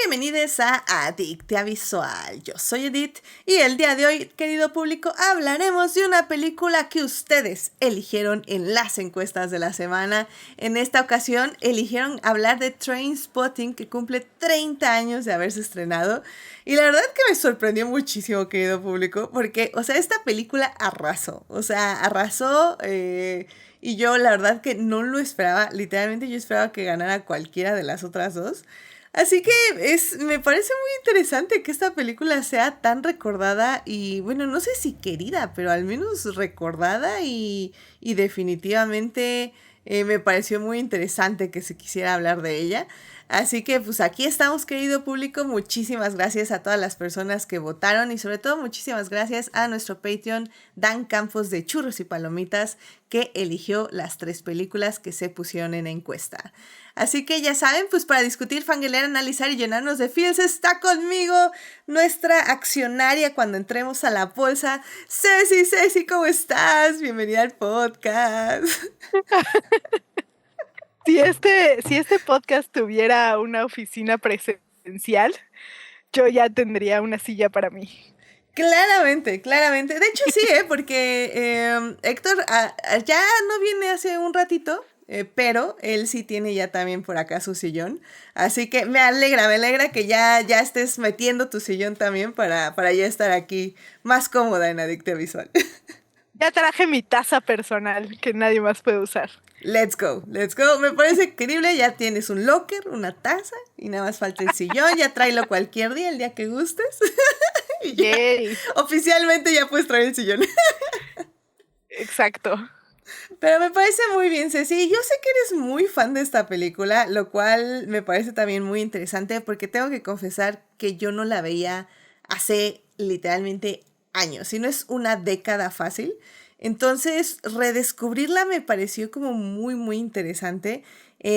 bienvenidos a Adictia Visual. Yo soy Edith y el día de hoy, querido público, hablaremos de una película que ustedes eligieron en las encuestas de la semana. En esta ocasión eligieron hablar de Trainspotting, que cumple 30 años de haberse estrenado. Y la verdad que me sorprendió muchísimo, querido público, porque, esta película arrasó. Y yo la verdad que no lo esperaba. Literalmente yo esperaba que ganara cualquiera de las otras dos. Así que me parece muy interesante que esta película sea tan recordada y, bueno, no sé si querida, pero al menos recordada y definitivamente me pareció muy interesante que se quisiera hablar de ella. Así que pues aquí estamos, querido público. Muchísimas gracias a todas las personas que votaron y sobre todo muchísimas gracias a nuestro Patreon Dan Campos de Churros y Palomitas, que eligió las 3 películas que se pusieron en la encuesta. Así que ya saben, pues para discutir, fangelear, analizar y llenarnos de feels está conmigo nuestra accionaria cuando entremos a la bolsa. Ceci, ¿cómo estás? Bienvenida al podcast. Si este podcast tuviera una oficina presencial, yo ya tendría una silla para mí. Claramente. De hecho sí, porque Héctor ya no viene hace un ratito, pero él sí tiene ya también por acá su sillón. Así que me alegra que ya estés metiendo tu sillón también para ya estar aquí más cómoda en Adictia Visual. Ya traje mi taza personal que nadie más puede usar. Let's go. Me parece increíble. Ya tienes un locker, una taza y nada más falta el sillón. Ya tráelo cualquier día, el día que gustes. Y ya, oficialmente ya puedes traer el sillón. Exacto. Pero me parece muy bien, Ceci. Yo sé que eres muy fan de esta película, lo cual me parece también muy interesante porque tengo que confesar que yo no la veía hace literalmente años, si no es una década fácil. Entonces, redescubrirla me pareció como muy interesante.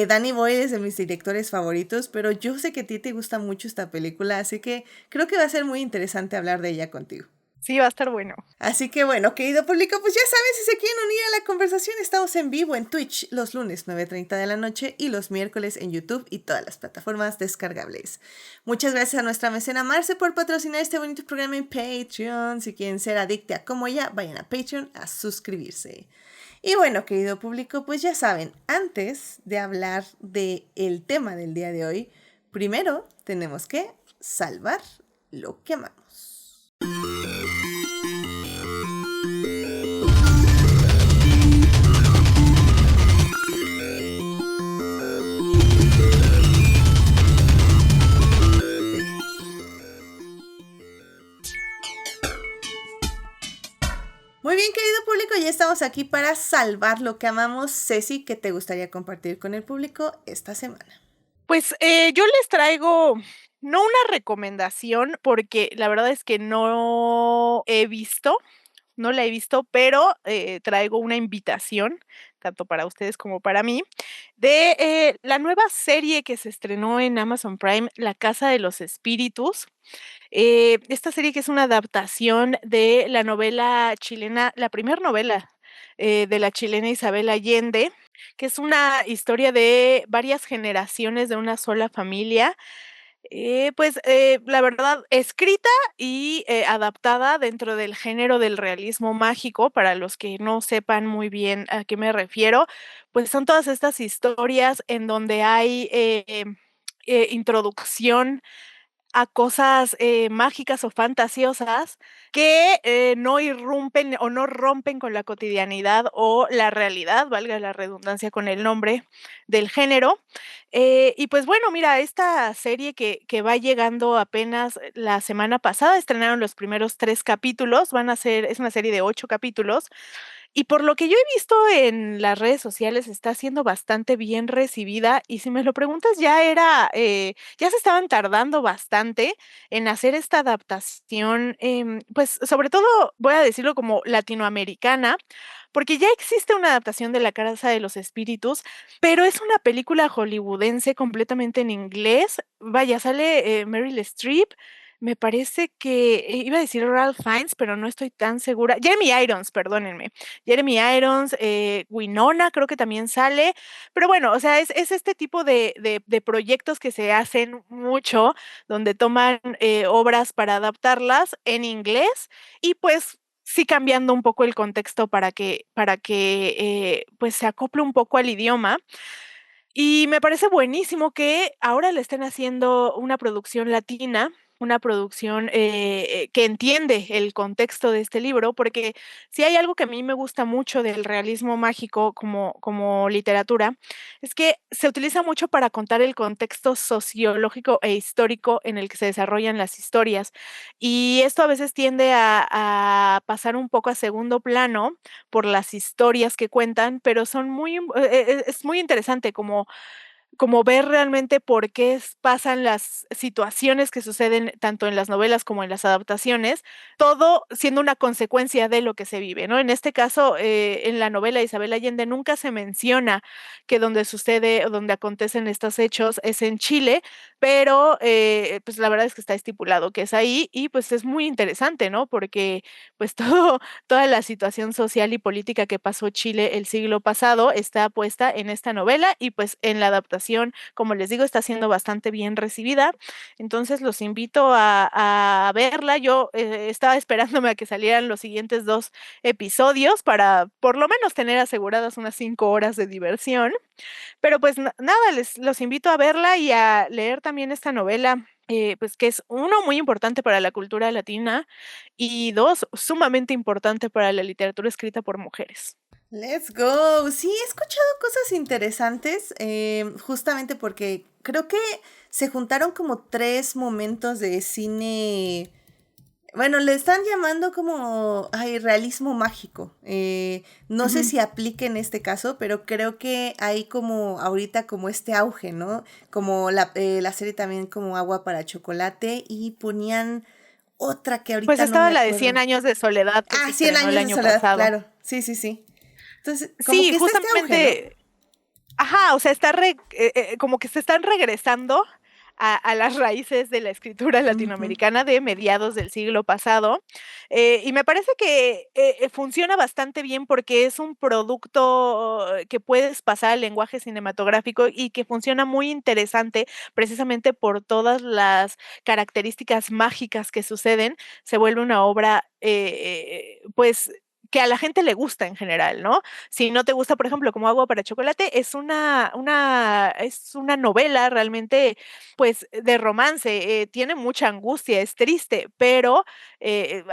Danny Boyle es de mis directores favoritos, pero yo sé que a ti te gusta mucho esta película, así que creo que va a ser muy interesante hablar de ella contigo. Sí, va a estar bueno. Así que bueno, querido público, pues ya saben, si se quieren unir a la conversación, estamos en vivo en Twitch los lunes 9:30 de la noche y los miércoles en YouTube y todas las plataformas descargables. Muchas gracias a nuestra mecena Marce por patrocinar este bonito programa en Patreon. Si quieren ser adicta como ella, vayan a Patreon a suscribirse. Y bueno, querido público, pues ya saben, antes de hablar del tema del día de hoy, primero tenemos que salvar lo que amamos. Muy bien, querido público, ya estamos aquí para salvar lo que amamos. Ceci, ¿qué te gustaría compartir con el público esta semana? Pues yo les traigo, no una recomendación, porque la verdad es que no la he visto, pero traigo una invitación, tanto para ustedes como para mí, de la nueva serie que se estrenó en Amazon Prime, La Casa de los Espíritus. Esta serie que es una adaptación de la novela chilena, la primer novela de la chilena Isabel Allende, que es una historia de varias generaciones de una sola familia. La verdad, escrita y adaptada dentro del género del realismo mágico. Para los que no sepan muy bien a qué me refiero, pues son todas estas historias en donde hay introducción a cosas mágicas o fantasiosas que no irrumpen o no rompen con la cotidianidad o la realidad, valga la redundancia con el nombre del género. Y pues bueno, mira, esta serie que va llegando apenas la semana pasada, estrenaron los primeros 3 capítulos, es una serie de 8 capítulos, y por lo que yo he visto en las redes sociales, está siendo bastante bien recibida, y si me lo preguntas, ya se estaban tardando bastante en hacer esta adaptación, pues, sobre todo, voy a decirlo como latinoamericana, porque ya existe una adaptación de La Casa de los Espíritus, pero es una película hollywoodense completamente en inglés. Vaya, sale Meryl Streep, Me parece que iba a decir Ralph Fiennes, pero no estoy tan segura. Jeremy Irons, perdónenme. Jeremy Irons, Winona creo que también sale. Pero bueno, o sea, es este tipo de proyectos que se hacen mucho, donde toman obras para adaptarlas en inglés y pues sí cambiando un poco el contexto para que pues se acople un poco al idioma. Y me parece buenísimo que ahora le estén haciendo una producción latina, una producción que entiende el contexto de este libro, porque si hay algo que a mí me gusta mucho del realismo mágico como literatura, es que se utiliza mucho para contar el contexto sociológico e histórico en el que se desarrollan las historias. Y esto a veces tiende a pasar un poco a segundo plano por las historias que cuentan, pero son es muy interesante como ver realmente por qué pasan las situaciones que suceden tanto en las novelas como en las adaptaciones, todo siendo una consecuencia de lo que se vive, ¿no? En este caso, en la novela Isabel Allende nunca se menciona que donde sucede o donde acontecen estos hechos es en Chile, pero pues la verdad es que está estipulado que es ahí y pues es muy interesante, ¿no? Porque pues toda la situación social y política que pasó Chile el siglo pasado está puesta en esta novela y pues en la adaptación, como les digo, está siendo bastante bien recibida. Entonces los invito a verla. Yo estaba esperándome a que salieran los siguientes 2 episodios para por lo menos tener aseguradas unas 5 horas de diversión. Pero pues nada, los invito a verla y a leer también esta novela. Pues que es uno muy importante para la cultura latina y dos sumamente importante para la literatura escrita por mujeres. Let's go. Sí, he escuchado cosas interesantes, justamente porque creo que se juntaron como tres momentos de cine. Bueno, le están llamando como ay, realismo mágico. No sé Ujú. si aplique en este caso, pero creo que hay como ahorita como este auge, ¿no? Como la serie también como Agua para Chocolate y ponían otra que Pues ahorita no estaba me la de acuerdo. 100 años de soledad que se Ah, Cien estrenó el años de año soledad, pasado. claro. Sí, sí, sí. Entonces, como Sí, que está este auge, ¿no? justamente. Ajá, o sea, como que se están regresando a las raíces de la escritura Ujú. latinoamericana de mediados del siglo pasado. Y me parece que funciona bastante bien porque es un producto que puedes pasar al lenguaje cinematográfico y que funciona muy interesante precisamente por todas las características mágicas que suceden. Se vuelve una obra, pues que a la gente le gusta en general, ¿no? Si no te gusta, por ejemplo, como Agua para Chocolate, es una novela realmente, pues, de romance, tiene mucha angustia, es triste, pero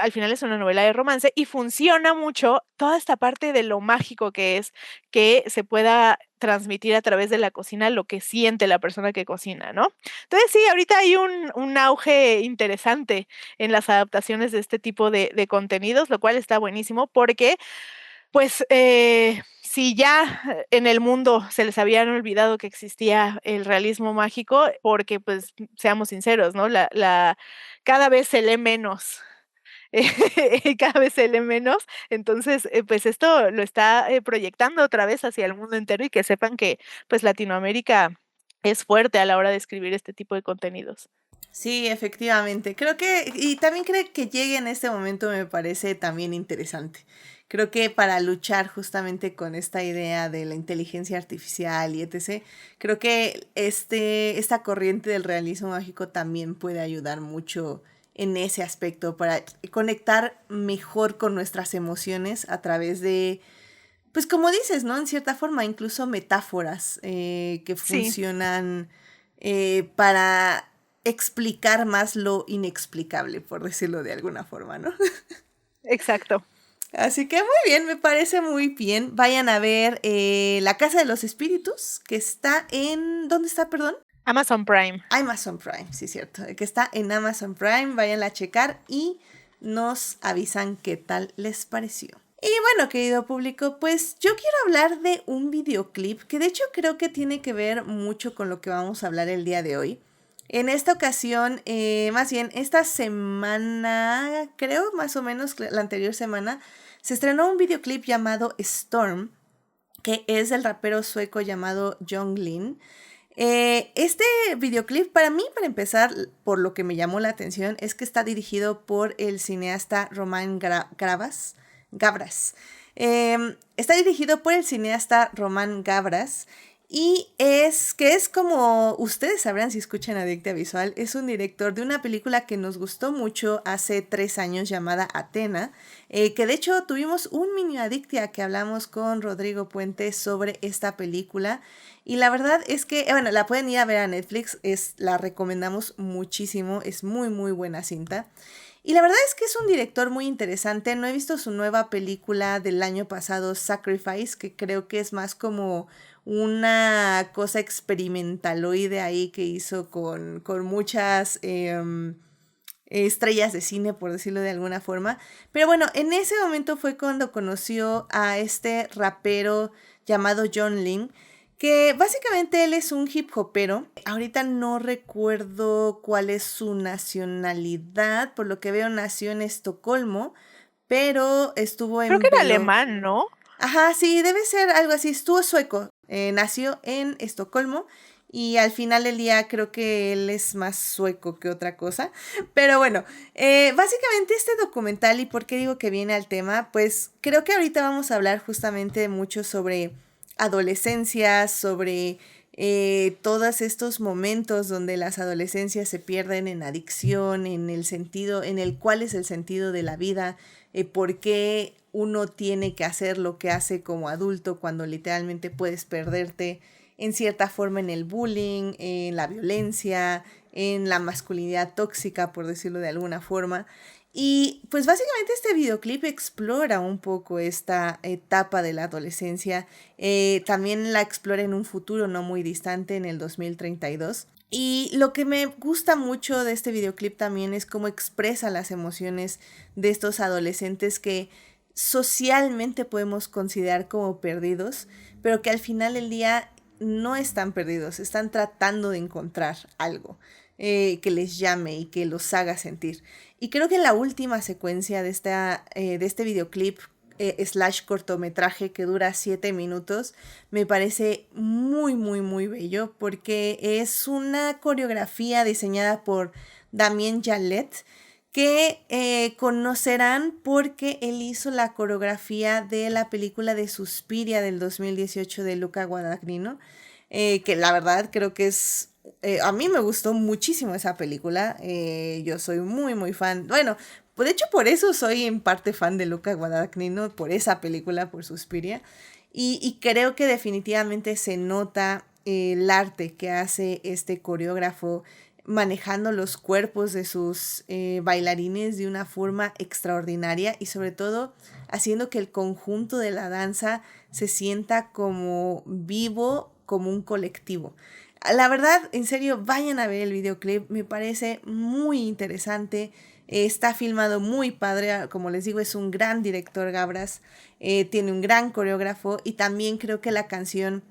al final es una novela de romance y funciona mucho toda esta parte de lo mágico que es que se pueda transmitir a través de la cocina lo que siente la persona que cocina, ¿no? Entonces sí, ahorita hay un auge interesante en las adaptaciones de este tipo de contenidos, lo cual está buenísimo porque pues, si ya en el mundo se les habían olvidado que existía el realismo mágico, porque, pues, seamos sinceros, ¿no? La cada vez se lee menos, cada vez se lee menos. Entonces, pues, esto lo está, proyectando otra vez hacia el mundo entero y que sepan que, pues, Latinoamérica es fuerte a la hora de escribir este tipo de contenidos. Sí, efectivamente. Creo que, y también creo que llegue en este momento me parece también interesante. Creo que para luchar justamente con esta idea de la inteligencia artificial y etc., creo que esta corriente del realismo mágico también puede ayudar mucho en ese aspecto para conectar mejor con nuestras emociones a través de, pues como dices, ¿no? En cierta forma, incluso metáforas que Sí, funcionan para explicar más lo inexplicable, por decirlo de alguna forma, ¿no? exacto. Así que muy bien, me parece muy bien. Vayan a ver La Casa de los Espíritus, que está en... ¿Dónde está, perdón? Amazon Prime. Amazon Prime, sí, cierto. Que está en Amazon Prime, váyanla a checar y nos avisan qué tal les pareció. Y bueno, querido público, pues yo quiero hablar de un videoclip que de hecho creo que tiene que ver mucho con lo que vamos a hablar el día de hoy. En esta ocasión, más bien esta semana, creo más o menos la anterior semana, se estrenó un videoclip llamado Storm, que es del rapero sueco llamado Jong Lin. Este videoclip para mí, para empezar, por lo que me llamó la atención, es que está dirigido por el cineasta Román Gabras. Está dirigido por el cineasta Román Gabras y es como ustedes sabrán si escuchan Adictia Visual, es un director de una película que nos gustó mucho hace 3 años llamada Athena, que de hecho tuvimos un mini Adictia que hablamos con Rodrigo Puente sobre esta película y la verdad es que, bueno, la pueden ir a ver a Netflix, la recomendamos muchísimo, es muy muy buena cinta. Y la verdad es que es un director muy interesante. No he visto su nueva película del año pasado, Sacrifice, que creo que es más como una cosa experimentaloide ahí que hizo con muchas estrellas de cine, por decirlo de alguna forma. Pero bueno, en ese momento fue cuando conoció a este rapero llamado John Lin, que básicamente él es un hip hopero. Ahorita no recuerdo cuál es su nacionalidad, por lo que veo nació en Estocolmo, pero estuvo Creo en que era alemán, ¿no? Ajá, sí, debe ser algo así, estuvo sueco, nació en Estocolmo y al final del día creo que él es más sueco que otra cosa, pero bueno, básicamente este documental y por qué digo que viene al tema, pues creo que ahorita vamos a hablar justamente mucho sobre adolescencia, sobre todos estos momentos donde las adolescencias se pierden en adicción, en el sentido, en el cuál es el sentido de la vida, por qué uno tiene que hacer lo que hace como adulto cuando literalmente puedes perderte en cierta forma en el bullying, en la violencia, en la masculinidad tóxica, por decirlo de alguna forma. Y pues básicamente este videoclip explora un poco esta etapa de la adolescencia, también la explora en un futuro no muy distante, en el 2032. Y lo que me gusta mucho de este videoclip también es cómo expresa las emociones de estos adolescentes que socialmente podemos considerar como perdidos, pero que al final del día no están perdidos, están tratando de encontrar algo que les llame y que los haga sentir. Y creo que la última secuencia de este videoclip / cortometraje que dura 7 minutos me parece muy muy muy bello porque es una coreografía diseñada por Damien Jallet que conocerán porque él hizo la coreografía de la película de Suspiria del 2018 de Luca Guadagnino, que la verdad creo que es... a mí me gustó muchísimo esa película, yo soy muy muy fan, bueno, de hecho por eso soy en parte fan de Luca Guadagnino, por esa película, por Suspiria, y creo que definitivamente se nota el arte que hace este coreógrafo manejando los cuerpos de sus bailarines de una forma extraordinaria y sobre todo haciendo que el conjunto de la danza se sienta como vivo, como un colectivo. La verdad, en serio, vayan a ver el videoclip, me parece muy interesante, está filmado muy padre, como les digo, es un gran director Gabras, tiene un gran coreógrafo y también creo que la canción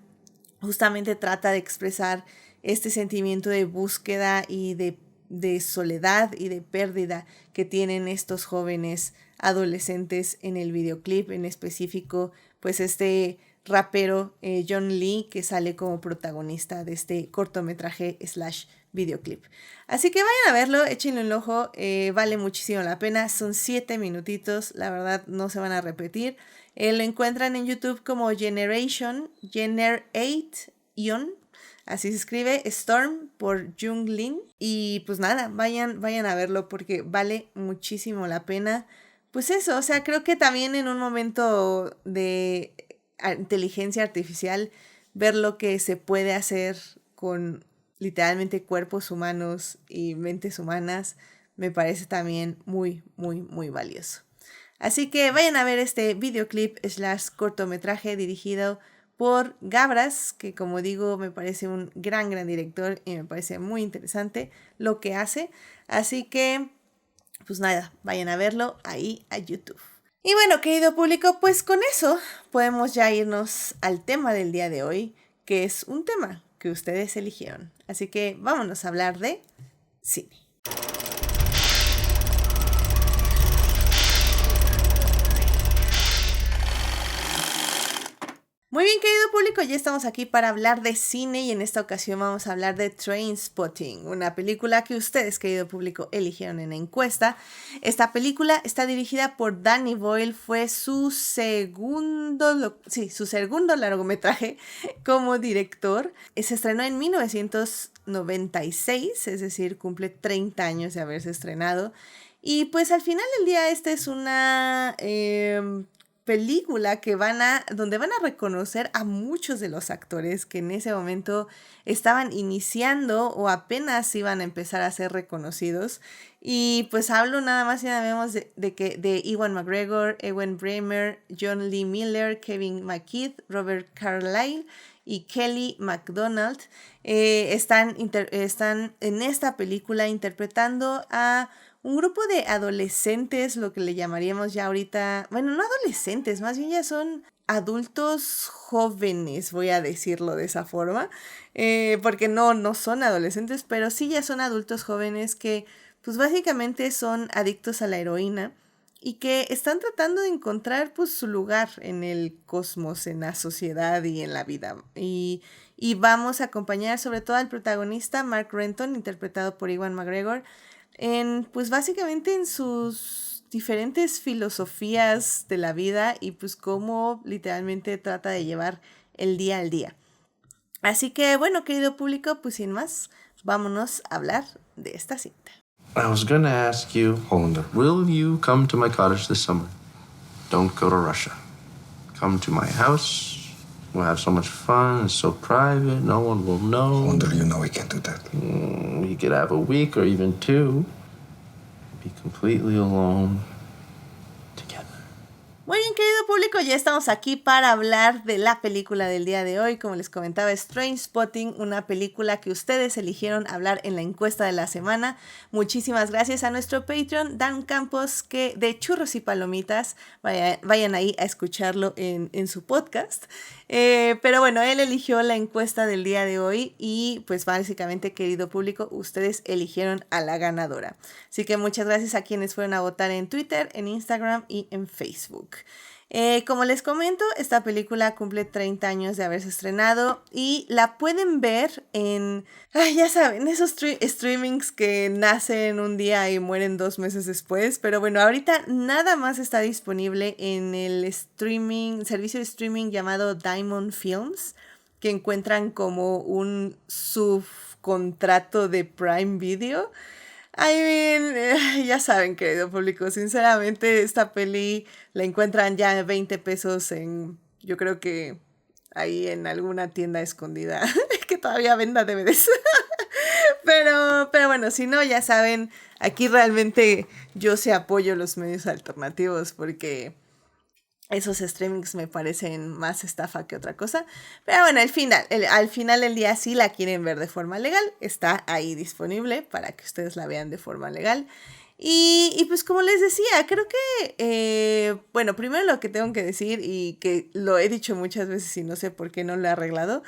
justamente trata de expresar este sentimiento de búsqueda y de soledad y de pérdida que tienen estos jóvenes adolescentes en el videoclip, en específico pues este rapero John Lee que sale como protagonista de este cortometraje / videoclip. Así que vayan a verlo, échenle un ojo, vale muchísimo la pena, son 7 minutitos, la verdad no se van a repetir. Lo encuentran en YouTube como Generation, así se escribe, Storm por Jung Lin. Y pues nada, vayan a verlo porque vale muchísimo la pena. Pues eso, o sea, creo que también en un momento de inteligencia artificial, ver lo que se puede hacer con literalmente cuerpos humanos y mentes humanas, me parece también muy, muy, muy valioso. Así que vayan a ver este videoclip / cortometraje dirigido por Gabras, que como digo me parece un gran director y me parece muy interesante lo que hace. Así que, pues nada, vayan a verlo ahí a YouTube. Y bueno, querido público, pues con eso podemos ya irnos al tema del día de hoy, que es un tema que ustedes eligieron. Así que vámonos a hablar de cine. Muy bien, querido público, ya estamos aquí para hablar de cine y en esta ocasión vamos a hablar de Trainspotting, una película que ustedes, querido público, eligieron en la encuesta. Esta película está dirigida por Danny Boyle, fue su segundo largometraje como director. Se estrenó en 1996, es decir, cumple 30 años de haberse estrenado. Y pues al final del día esta es una película donde van a reconocer a muchos de los actores que en ese momento estaban iniciando o apenas iban a empezar a ser reconocidos. Y pues hablo nada más y nada menos de Ewan McGregor, Ewan Bremer, John Lee Miller, Kevin McKeith, Robert Carlyle y Kelly MacDonald. Están en esta película interpretando a un grupo de adolescentes, lo que le llamaríamos ya ahorita, bueno, no adolescentes, más bien ya son adultos jóvenes, voy a decirlo de esa forma, porque no son adolescentes, pero sí ya son adultos jóvenes que pues básicamente son adictos a la heroína y que están tratando de encontrar pues su lugar en el cosmos, en la sociedad y en la vida. Y vamos a acompañar sobre todo al protagonista, Mark Renton, interpretado por Ewan McGregor, pues básicamente en sus diferentes filosofías de la vida y pues cómo literalmente trata de llevar el día al día. Así que bueno, querido público, pues sin más, vámonos a hablar de esta cinta. I was gonna ask you, Hollander, will you come to my cottage this summer? Don't go to Russia. Come to my house. We'll have so much fun. It's so private. No one will know. Hollander, you know we can't do that. We could have a week or even 2. Be completely alone. Muy bien, querido público, ya estamos aquí para hablar de la película del día de hoy. Como les comentaba, es Trainspotting, una película que ustedes eligieron hablar en la encuesta de la semana. Muchísimas gracias a nuestro Patreon, Dan Campos, que de Churros y Palomitas, vayan ahí a escucharlo en su podcast. Pero bueno, él eligió la encuesta del día de hoy y pues básicamente, querido público, ustedes eligieron a la ganadora. Así que muchas gracias a quienes fueron a votar en Twitter, en Instagram y en Facebook. Como les comento, esta película cumple 30 años de haberse estrenado y la pueden ver en, ya saben, esos streamings que nacen un día y mueren 2 meses después. Pero bueno, ahorita nada más está disponible en el servicio de streaming llamado Diamond Films, que encuentran como un subcontrato de Prime Video. Ya saben, querido público, sinceramente esta peli la encuentran ya 20 pesos yo creo que ahí en alguna tienda escondida que todavía venda DVDs. Pero bueno, si no, ya saben, aquí realmente yo sí apoyo los medios alternativos porque esos streamings me parecen más estafa que otra cosa. Pero bueno, al final del día, si la quieren ver de forma legal, está ahí disponible para que ustedes la vean de forma legal. Y pues como les decía, creo que, bueno, primero lo que tengo que decir, y que lo he dicho muchas veces y no sé por qué no lo he arreglado,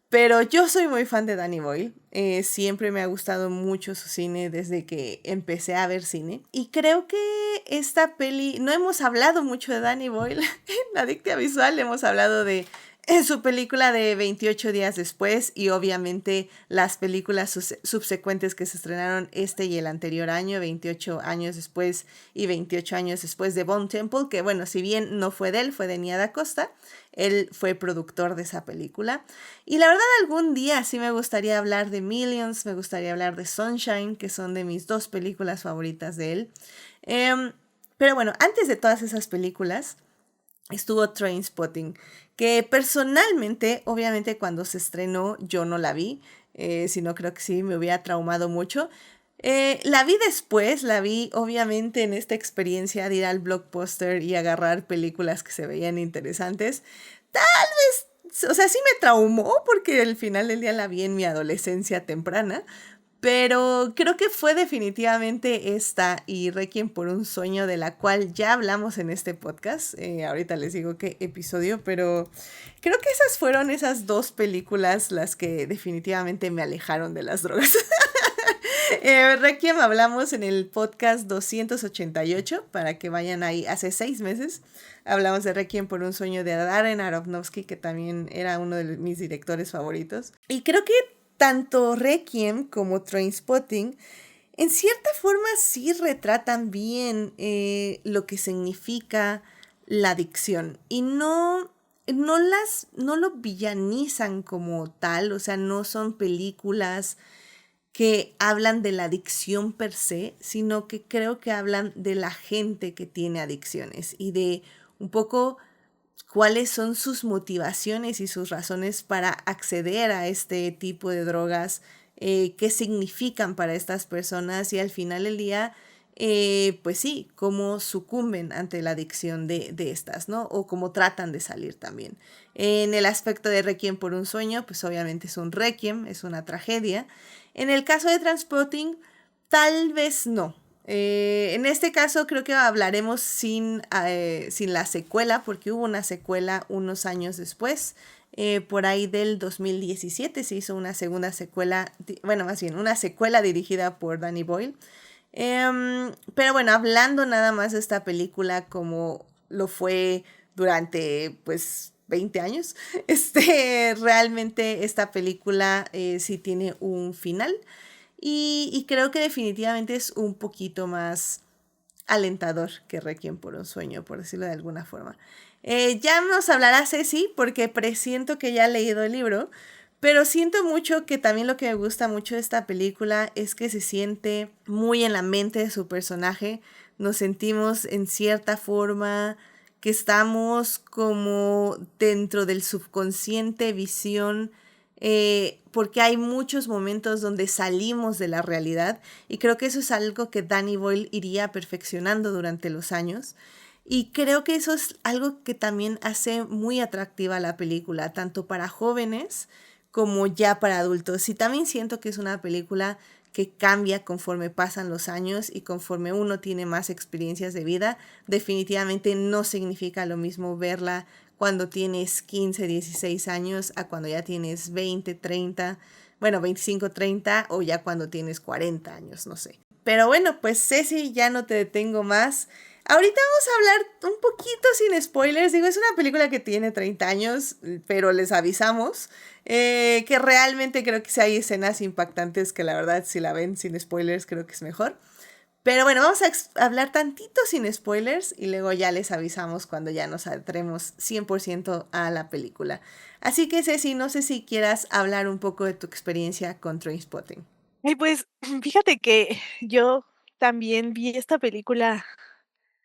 pero yo soy muy fan de Danny Boyle. Siempre me ha gustado mucho su cine desde que empecé a ver cine. Y creo que esta peli, no hemos hablado mucho de Danny Boyle en Adictia Visual, hemos hablado de su película de 28 días después y obviamente las películas subsecuentes que se estrenaron este y el anterior año, 28 años después y 28 años después de Bone Temple, que bueno, si bien no fue de él, fue de Nia Da Costa, él fue productor de esa película. Y la verdad, algún día sí me gustaría hablar de Millions, me gustaría hablar de Sunshine, que son de mis 2 películas favoritas de él. Pero bueno, antes de todas esas películas estuvo Trainspotting, que personalmente, obviamente cuando se estrenó yo no la vi, sino creo que sí me hubiera traumado mucho. La vi después, la vi obviamente en esta experiencia de ir al Blockbuster y agarrar películas que se veían interesantes. Tal vez, o sea, sí me traumó porque al final del día la vi en mi adolescencia temprana. Pero creo que fue definitivamente esta y Requiem por un sueño, de la cual ya hablamos en este podcast. Ahorita les digo qué episodio, pero creo que esas fueron esas 2 películas las que definitivamente me alejaron de las drogas. Requiem hablamos en el podcast 288, para que vayan ahí. Hace 6 meses hablamos de Requiem por un sueño de Darren Aronofsky, que también era uno de mis directores favoritos. Y creo que tanto Requiem como Trainspotting en cierta forma sí retratan bien lo que significa la adicción. Y no lo villanizan como tal, o sea, no son películas que hablan de la adicción per se, sino que creo que hablan de la gente que tiene adicciones y de un poco cuáles son sus motivaciones y sus razones para acceder a este tipo de drogas, qué significan para estas personas y al final del día, pues sí, cómo sucumben ante la adicción de estas, ¿no? O cómo tratan de salir también. En el aspecto de Requiem por un sueño, pues obviamente es un requiem, es una tragedia. En el caso de Transpotting, tal vez no. En este caso creo que hablaremos sin la secuela, porque hubo una secuela unos años después. Por ahí del 2017 se hizo una segunda secuela, bueno, más bien una secuela dirigida por Danny Boyle. Pero bueno, hablando nada más de esta película como lo fue durante pues 20 años, realmente esta película sí tiene un final y creo que definitivamente es un poquito más alentador que Requiem por un sueño, por decirlo de alguna forma. Ya nos hablará Ceci porque presiento que ya ha leído el libro, pero siento mucho que también lo que me gusta mucho de esta película es que se siente muy en la mente de su personaje. Nos sentimos en cierta forma que estamos como dentro del subconsciente visión, porque hay muchos momentos donde salimos de la realidad y creo que eso es algo que Danny Boyle iría perfeccionando durante los años. Y creo que eso es algo que también hace muy atractiva la película, tanto para jóvenes como ya para adultos. Y también siento que es una película que cambia conforme pasan los años y conforme uno tiene más experiencias de vida. Definitivamente no significa lo mismo verla cuando tienes 15, 16 años a cuando ya tienes 20, 30, bueno, 25, 30 o ya cuando tienes 40 años, no sé. Pero bueno, pues Ceci, ya no te detengo más. Ahorita vamos a hablar un poquito sin spoilers. Digo, es una película que tiene 30 años, pero les avisamos que realmente creo que sí hay escenas impactantes que la verdad si la ven sin spoilers creo que es mejor. Pero bueno, vamos a hablar tantito sin spoilers y luego ya les avisamos cuando ya nos adentremos 100% a la película. Así que Ceci, no sé si quieras hablar un poco de tu experiencia con Trainspotting. Y pues, fíjate que yo también vi esta película.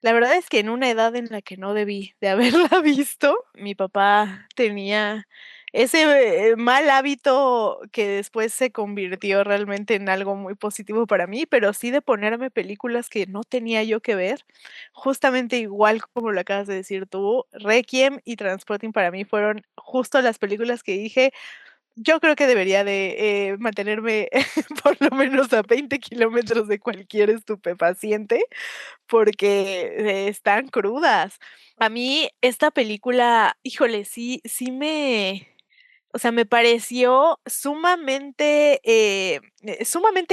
La verdad es que en una edad en la que no debí de haberla visto, mi papá tenía ese, mal hábito que después se convirtió realmente en algo muy positivo para mí, pero sí de ponerme películas que no tenía yo que ver, justamente igual como lo acabas de decir tú, Requiem y Transporting para mí fueron justo las películas que dije: "Yo creo que debería de, mantenerme por lo menos a 20 kilómetros de cualquier estupefaciente", porque están crudas. A mí esta película, híjole, sí o sea, me pareció sumamente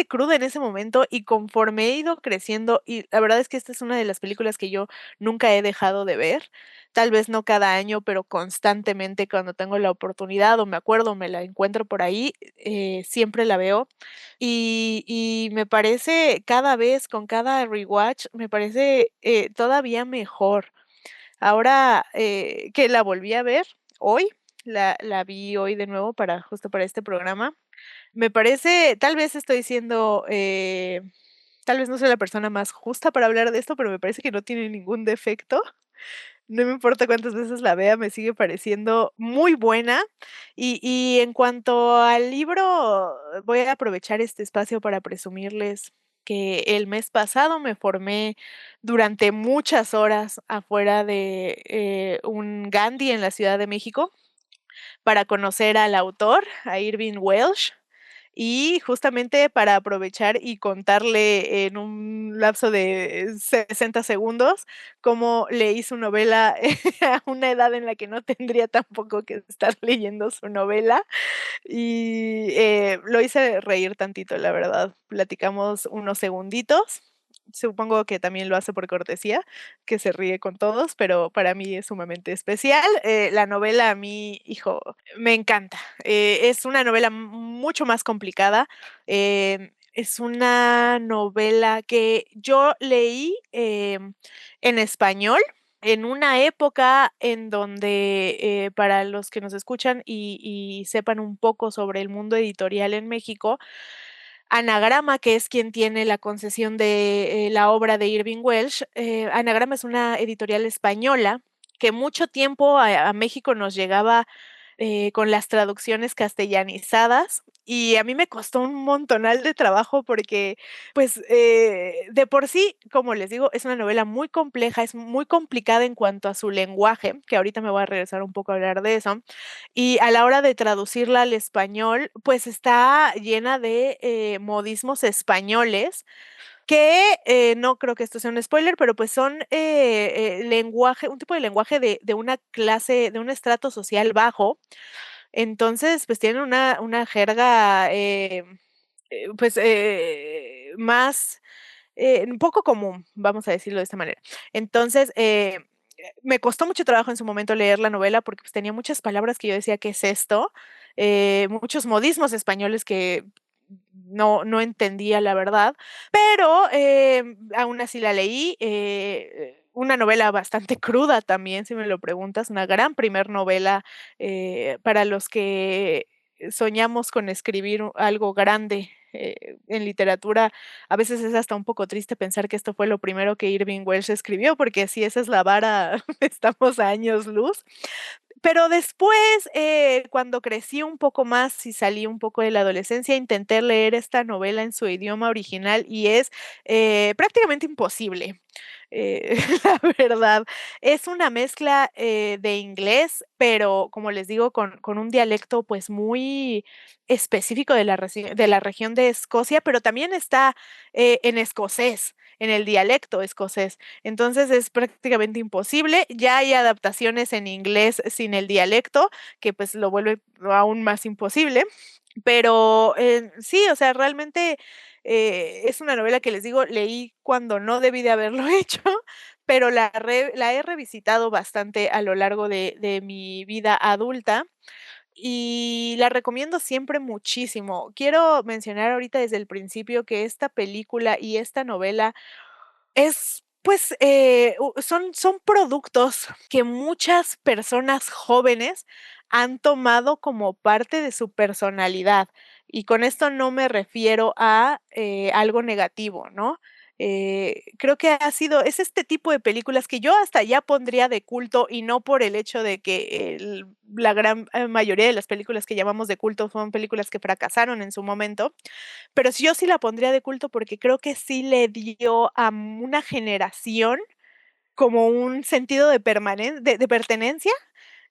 cruda en ese momento, y conforme he ido creciendo, y la verdad es que esta es una de las películas que yo nunca he dejado de ver, tal vez no cada año, pero constantemente cuando tengo la oportunidad, o me acuerdo, o me la encuentro por ahí, siempre la veo. Y me parece cada vez, con cada rewatch, me parece, todavía mejor. Ahora, que la volví a ver hoy, la vi hoy de nuevo para justo para este programa. Me parece, tal vez estoy siendo, tal vez no soy la persona más justa para hablar de esto, pero me parece que no tiene ningún defecto. No me importa cuántas veces la vea, me sigue pareciendo muy buena. Y en cuanto al libro, voy a aprovechar este espacio para presumirles que el mes pasado me formé durante muchas horas afuera de, un Gandhi en la Ciudad de México para conocer al autor, a Irving Welsh. y justamente para aprovechar y contarle en un lapso de 60 segundos cómo leí su novela a una edad en la que no tendría tampoco que estar leyendo su novela y, lo hice reír tantito, la verdad. Platicamos unos segunditos. Supongo que también lo hace por cortesía, que se ríe con todos, pero para mí es sumamente especial. La novela a mí, hijo, me encanta. Es una novela mucho más complicada. Es una novela que yo leí, en español, en una época en donde, para los que nos escuchan y sepan un poco sobre el mundo editorial en México, Anagrama, que es quien tiene la concesión de, la obra de Irving Welsh, Anagrama es una editorial española que mucho tiempo a México nos llegaba, con las traducciones castellanizadas, y a mí me costó un montonal de trabajo porque, pues, de por sí, como les digo, es una novela muy compleja, es muy complicada en cuanto a su lenguaje, que ahorita me voy a regresar un poco a hablar de eso, y a la hora de traducirla al español, pues, está llena de, modismos españoles que, no creo que esto sea un spoiler, pero, pues, son, lenguaje un tipo de lenguaje de una clase, de un estrato social bajo. Entonces, pues, tienen una jerga, pues, más, poco común, vamos a decirlo de esta manera. Entonces, me costó mucho trabajo en su momento leer la novela porque, pues, tenía muchas palabras que yo decía: "¿Qué es esto?". Muchos modismos españoles que no entendía, la verdad, pero, aún así la leí, una novela bastante cruda también, si me lo preguntas, una gran primer novela, para los que soñamos con escribir algo grande, en literatura. A veces es hasta un poco triste pensar que esto fue lo primero que Irving Welsh escribió, porque si esa es la vara, estamos a años luz. Pero después, cuando crecí un poco más y salí un poco de la adolescencia, intenté leer esta novela en su idioma original y es, prácticamente imposible. La verdad, es una mezcla, de inglés, pero, como les digo, con un dialecto, pues, muy específico de la región de Escocia, pero también está, en escocés, en el dialecto escocés. Entonces, es prácticamente imposible. Ya hay adaptaciones en inglés sin el dialecto, que, pues, lo vuelve aún más imposible. Pero, sí, o sea, realmente, es una novela que les digo, leí cuando no debí de haberlo hecho, pero la he revisitado bastante a lo largo de mi vida adulta y la recomiendo siempre muchísimo. Quiero mencionar ahorita desde el principio que esta película y esta novela es, pues, son productos que muchas personas jóvenes han tomado como parte de su personalidad, y con esto no me refiero a, algo negativo, ¿no? Creo que ha sido es este tipo de películas que yo hasta ya pondría de culto, y no por el hecho de que la gran, mayoría de las películas que llamamos de culto son películas que fracasaron en su momento, pero sí, yo sí la pondría de culto porque creo que sí le dio a una generación como un sentido de pertenencia,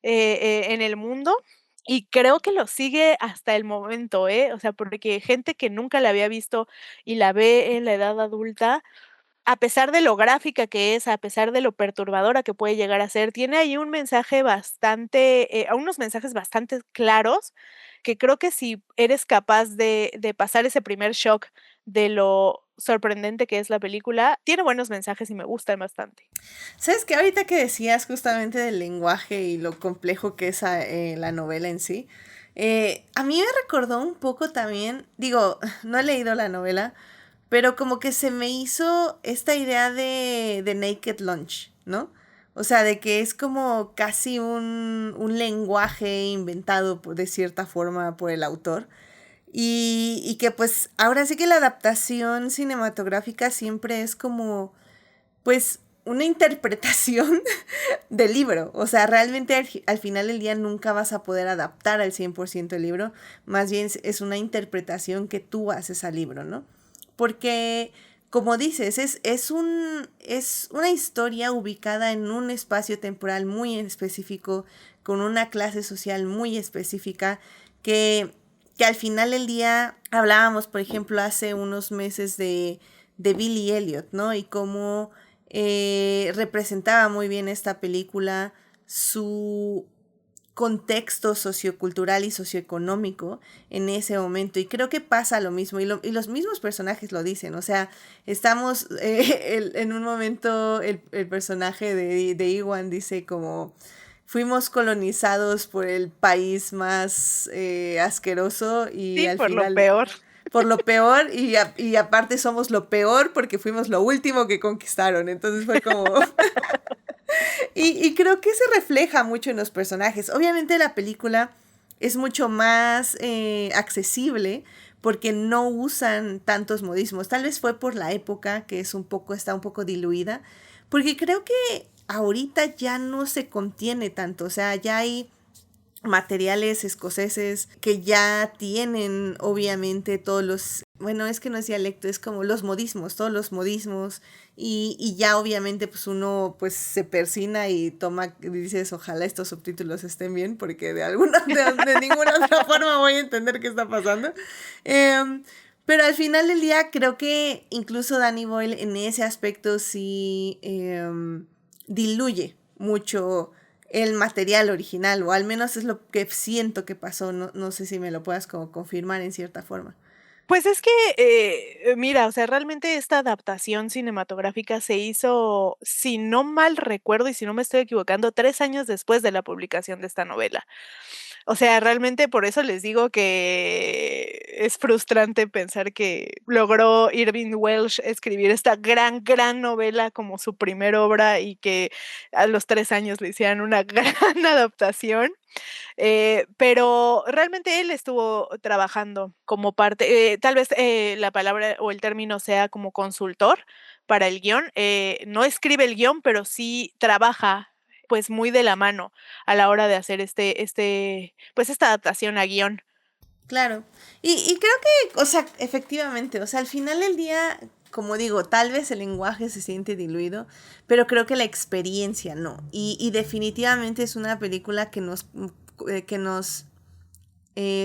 en el mundo, y creo que lo sigue hasta el momento, ¿eh? O sea, porque gente que nunca la había visto y la ve en la edad adulta, a pesar de lo gráfica que es, a pesar de lo perturbadora que puede llegar a ser, tiene ahí un mensaje bastante, unos mensajes bastante claros, que creo que si eres capaz de pasar ese primer shock de lo sorprendente que es la película, tiene buenos mensajes y me gustan bastante. ¿Sabes qué? Ahorita que decías justamente del lenguaje y lo complejo que es la novela en sí, a mí me recordó un poco también, digo, no he leído la novela, pero como que se me hizo esta idea de Naked Lunch, ¿no? O sea, de que es como casi un lenguaje inventado de cierta forma por el autor. Y que pues ahora sí que la adaptación cinematográfica siempre es como pues una interpretación del libro. O sea, realmente al final del día nunca vas a poder adaptar al 100% el libro. Más bien es una interpretación que tú haces al libro, ¿no? Porque, como dices, es una historia ubicada en un espacio temporal muy específico, con una clase social muy específica, que que al final del día hablábamos, por ejemplo, hace unos meses de Billy Elliot, ¿no? Y cómo representaba muy bien esta película su contexto sociocultural y socioeconómico en ese momento. Y creo que pasa lo mismo, y los mismos personajes lo dicen. O sea, estamos en un momento, el personaje de Iwan dice como: fuimos colonizados por el país más asqueroso y Sí, al por lo final peor. por lo peor, y aparte somos lo peor porque fuimos lo último que conquistaron. Entonces fue como... y creo que se refleja mucho en los personajes. Obviamente la película es mucho más accesible porque no usan tantos modismos. Tal vez fue por la época que está un poco diluida, porque creo que ahorita ya no se contiene tanto. O sea, ya hay materiales escoceses que ya tienen obviamente todos los, bueno, es que no es dialecto, es como los modismos, todos los modismos, y ya obviamente pues uno pues se persina y toma, y dices, ojalá estos subtítulos estén bien, porque de ninguna otra forma voy a entender qué está pasando. Pero al final del día creo que incluso Danny Boyle en ese aspecto sí diluye mucho el material original, o al menos es lo que siento que pasó. No, no sé si me lo puedas como confirmar en cierta forma. Pues es que, mira, o sea, realmente esta adaptación cinematográfica se hizo, si no mal recuerdo y si no me estoy equivocando, 3 años después de la publicación de esta novela. O sea, realmente por eso les digo que es frustrante pensar que logró Irving Welsh escribir esta gran, gran novela como su primer obra y que a los 3 años le hicieran una gran adaptación. Pero realmente él estuvo trabajando como parte, tal vez, la palabra o el término sea como consultor para el guión, no escribe el guión, pero sí trabaja, pues, muy de la mano a la hora de hacer pues, esta adaptación a guión. Claro. Y creo que, o sea, efectivamente, o sea, al final del día, como digo, tal vez el lenguaje se siente diluido, pero creo que la experiencia no. Y definitivamente es una película que nos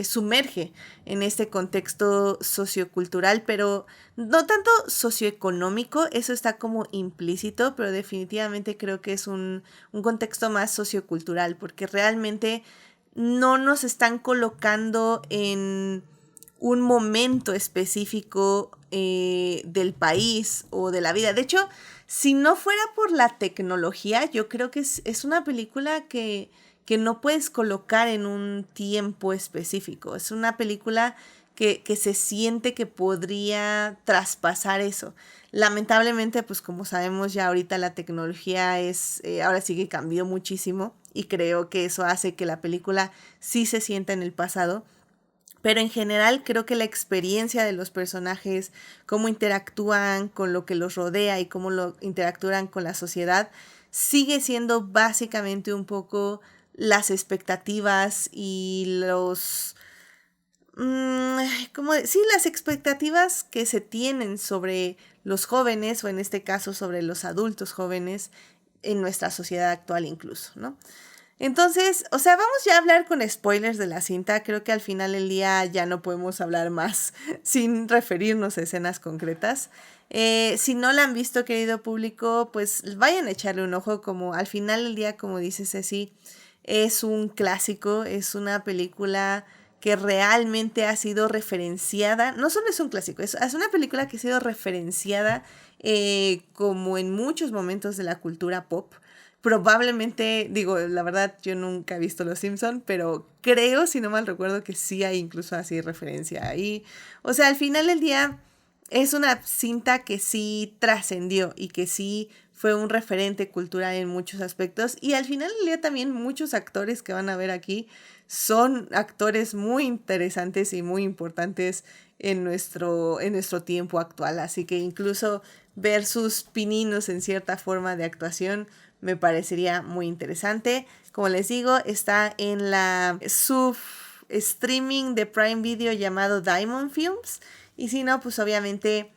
sumerge en este contexto sociocultural, pero no tanto socioeconómico, eso está como implícito, pero definitivamente creo que es un contexto más sociocultural, porque realmente no nos están colocando en un momento específico del país o de la vida. De hecho, si no fuera por la tecnología, yo creo que es una película que no puedes colocar en un tiempo específico. Es una película que se siente que podría traspasar eso. Lamentablemente, pues como sabemos ya ahorita la tecnología ahora sí que cambió muchísimo, y creo que eso hace que la película sí se sienta en el pasado. Pero en general creo que la experiencia de los personajes, cómo interactúan con lo que los rodea y cómo lo interactúan con la sociedad, sigue siendo básicamente un poco las expectativas y sí, las expectativas que se tienen sobre los jóvenes, o en este caso sobre los adultos jóvenes en nuestra sociedad actual incluso, ¿no? Entonces, o sea, vamos ya a hablar con spoilers de la cinta. Creo que al final del día ya no podemos hablar más sin referirnos a escenas concretas. Si no la han visto, querido público, pues vayan a echarle un ojo. Como al final del día, como dice Ceci, es un clásico, es una película que realmente ha sido referenciada. No solo es un clásico, es una película que ha sido referenciada como en muchos momentos de la cultura pop. Probablemente, digo, la verdad yo nunca he visto Los Simpson, pero creo, si no mal recuerdo, que sí hay incluso así referencia ahí. O sea, al final del día es una cinta que sí trascendió y que sí fue un referente cultural en muchos aspectos. Y al final del día también muchos actores que van a ver aquí son actores muy interesantes y muy importantes en nuestro tiempo actual. Así que incluso ver sus pininos en cierta forma de actuación me parecería muy interesante. Como les digo, está en la sub-streaming de Prime Video llamado Diamond Films. Y si no, pues obviamente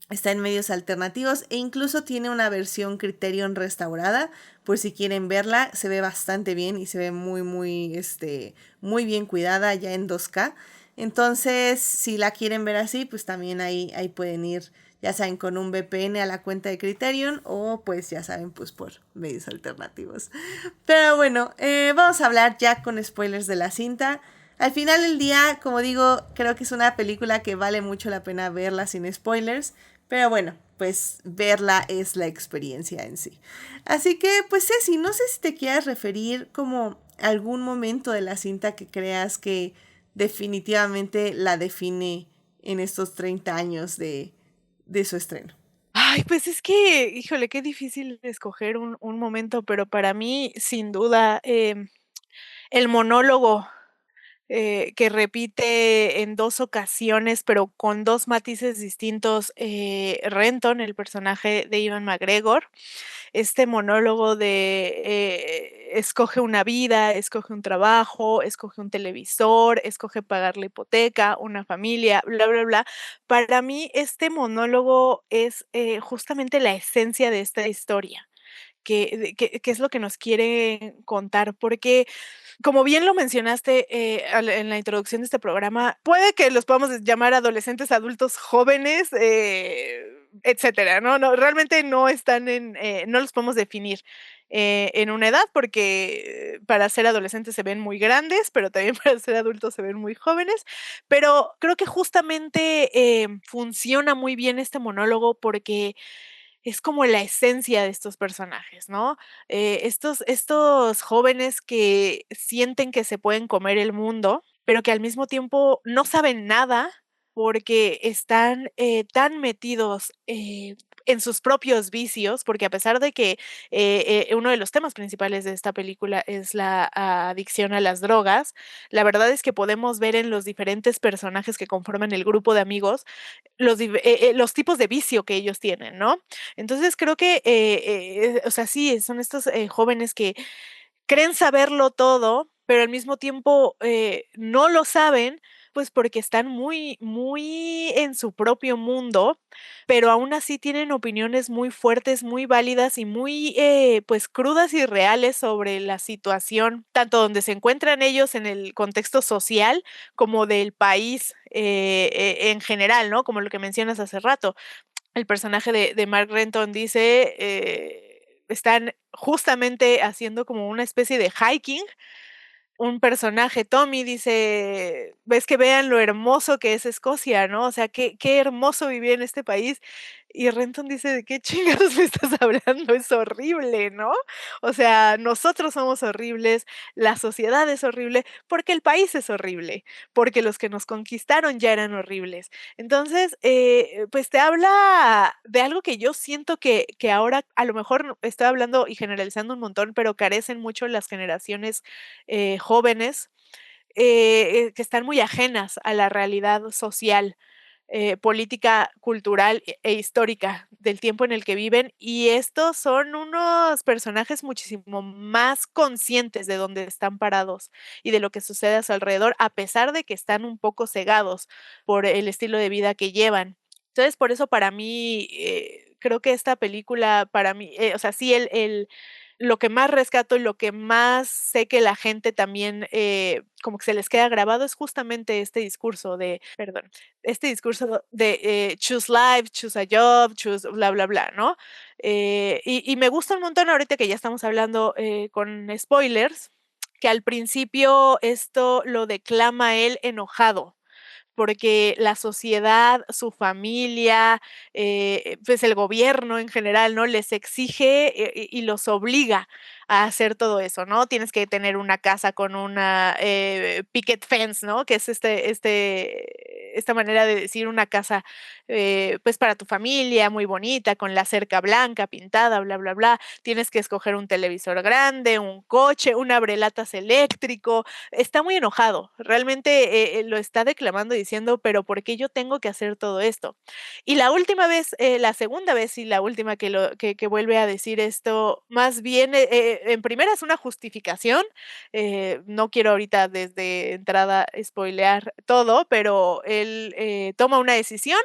está en medios alternativos, e incluso tiene una versión Criterion restaurada, por si quieren verla. Se ve bastante bien y se ve muy, muy, muy bien cuidada ya en 2K. Entonces, si la quieren ver así, pues también ahí pueden ir, ya saben, con un VPN a la cuenta de Criterion o pues ya saben, pues por medios alternativos. Pero bueno, vamos a hablar ya con spoilers de la cinta. Al final del día, como digo, creo que es una película que vale mucho la pena verla sin spoilers. Pero bueno, pues verla es la experiencia en sí. Así que, pues Ceci, no sé si te quieras referir como a algún momento de la cinta que creas que definitivamente la define en estos 30 años de su estreno. Ay, pues es que, híjole, qué difícil escoger un momento, pero para mí, sin duda, el monólogo que repite en 2 ocasiones, pero con 2 matices distintos, Renton, el personaje de Ewan McGregor. Este monólogo de, escoge una vida, escoge un trabajo, escoge un televisor, escoge pagar la hipoteca, una familia, bla, bla, bla. Para mí, este monólogo es, justamente la esencia de esta historia, que es lo que nos quiere contar, porque como bien lo mencionaste, en la introducción de este programa, puede que los podamos llamar adolescentes, adultos, jóvenes, etcétera, ¿no? No, realmente no están no los podemos definir en una edad, porque para ser adolescentes se ven muy grandes, pero también para ser adultos se ven muy jóvenes. Pero creo que justamente funciona muy bien este monólogo porque es como la esencia de estos personajes, ¿no? Estos jóvenes que sienten que se pueden comer el mundo, pero que al mismo tiempo no saben nada porque están, tan metidos, en sus propios vicios, porque a pesar de que, uno de los temas principales de esta película es la adicción a las drogas, la verdad es que podemos ver en los diferentes personajes que conforman el grupo de amigos los tipos de vicio que ellos tienen, ¿no? Entonces creo que, o sea, sí, son estos jóvenes que creen saberlo todo, pero al mismo tiempo no lo saben, pues porque están muy, muy en su propio mundo, pero aún así tienen opiniones muy fuertes, muy válidas y muy, pues crudas y reales sobre la situación, tanto donde se encuentran ellos en el contexto social como del país en general, ¿no? Como lo que mencionas hace rato. El personaje de Mark Renton dice, están justamente haciendo como una especie de hiking. Un personaje, Tommy, dice: "Ves que vean lo hermoso que es Escocia, ¿no? O sea, qué hermoso vivir en este país". Y Renton dice: "¿De qué chingados me estás hablando? Es horrible", ¿no? O sea, nosotros somos horribles, la sociedad es horrible, porque el país es horrible, porque los que nos conquistaron ya eran horribles. Entonces, pues te habla de algo que yo siento que ahora, a lo mejor estoy hablando y generalizando un montón, pero carecen mucho las generaciones jóvenes, que están muy ajenas a la realidad social, política, cultural e histórica del tiempo en el que viven, y estos son unos personajes muchísimo más conscientes de dónde están parados y de lo que sucede a su alrededor, a pesar de que están un poco cegados por el estilo de vida que llevan. Entonces, por eso para mí, creo que esta película para mí, o sea, sí, el lo que más rescato y lo que más sé que la gente también, como que se les queda grabado es justamente este discurso de perdón, este discurso de, choose life, choose a job, choose bla, bla, bla, ¿no? Y me gusta un montón ahorita que ya estamos hablando, con spoilers, que al principio esto lo declama él enojado, porque la sociedad, su familia, pues el gobierno en general, ¿no? Les exige y los obliga a hacer todo eso, ¿no? Tienes que tener una casa con una picket fence, ¿no? Que es esta manera de decir una casa, pues para tu familia, muy bonita, con la cerca blanca, pintada, bla, bla, bla. Tienes que escoger un televisor grande, un coche, un abrelatas eléctrico, está muy enojado, realmente, lo está declamando diciendo: "Pero, ¿por qué yo tengo que hacer todo esto?". Y la última vez, la segunda vez y la última que vuelve a decir esto, más bien, en primera es una justificación, no quiero ahorita desde entrada espoilear todo, pero él, toma una decisión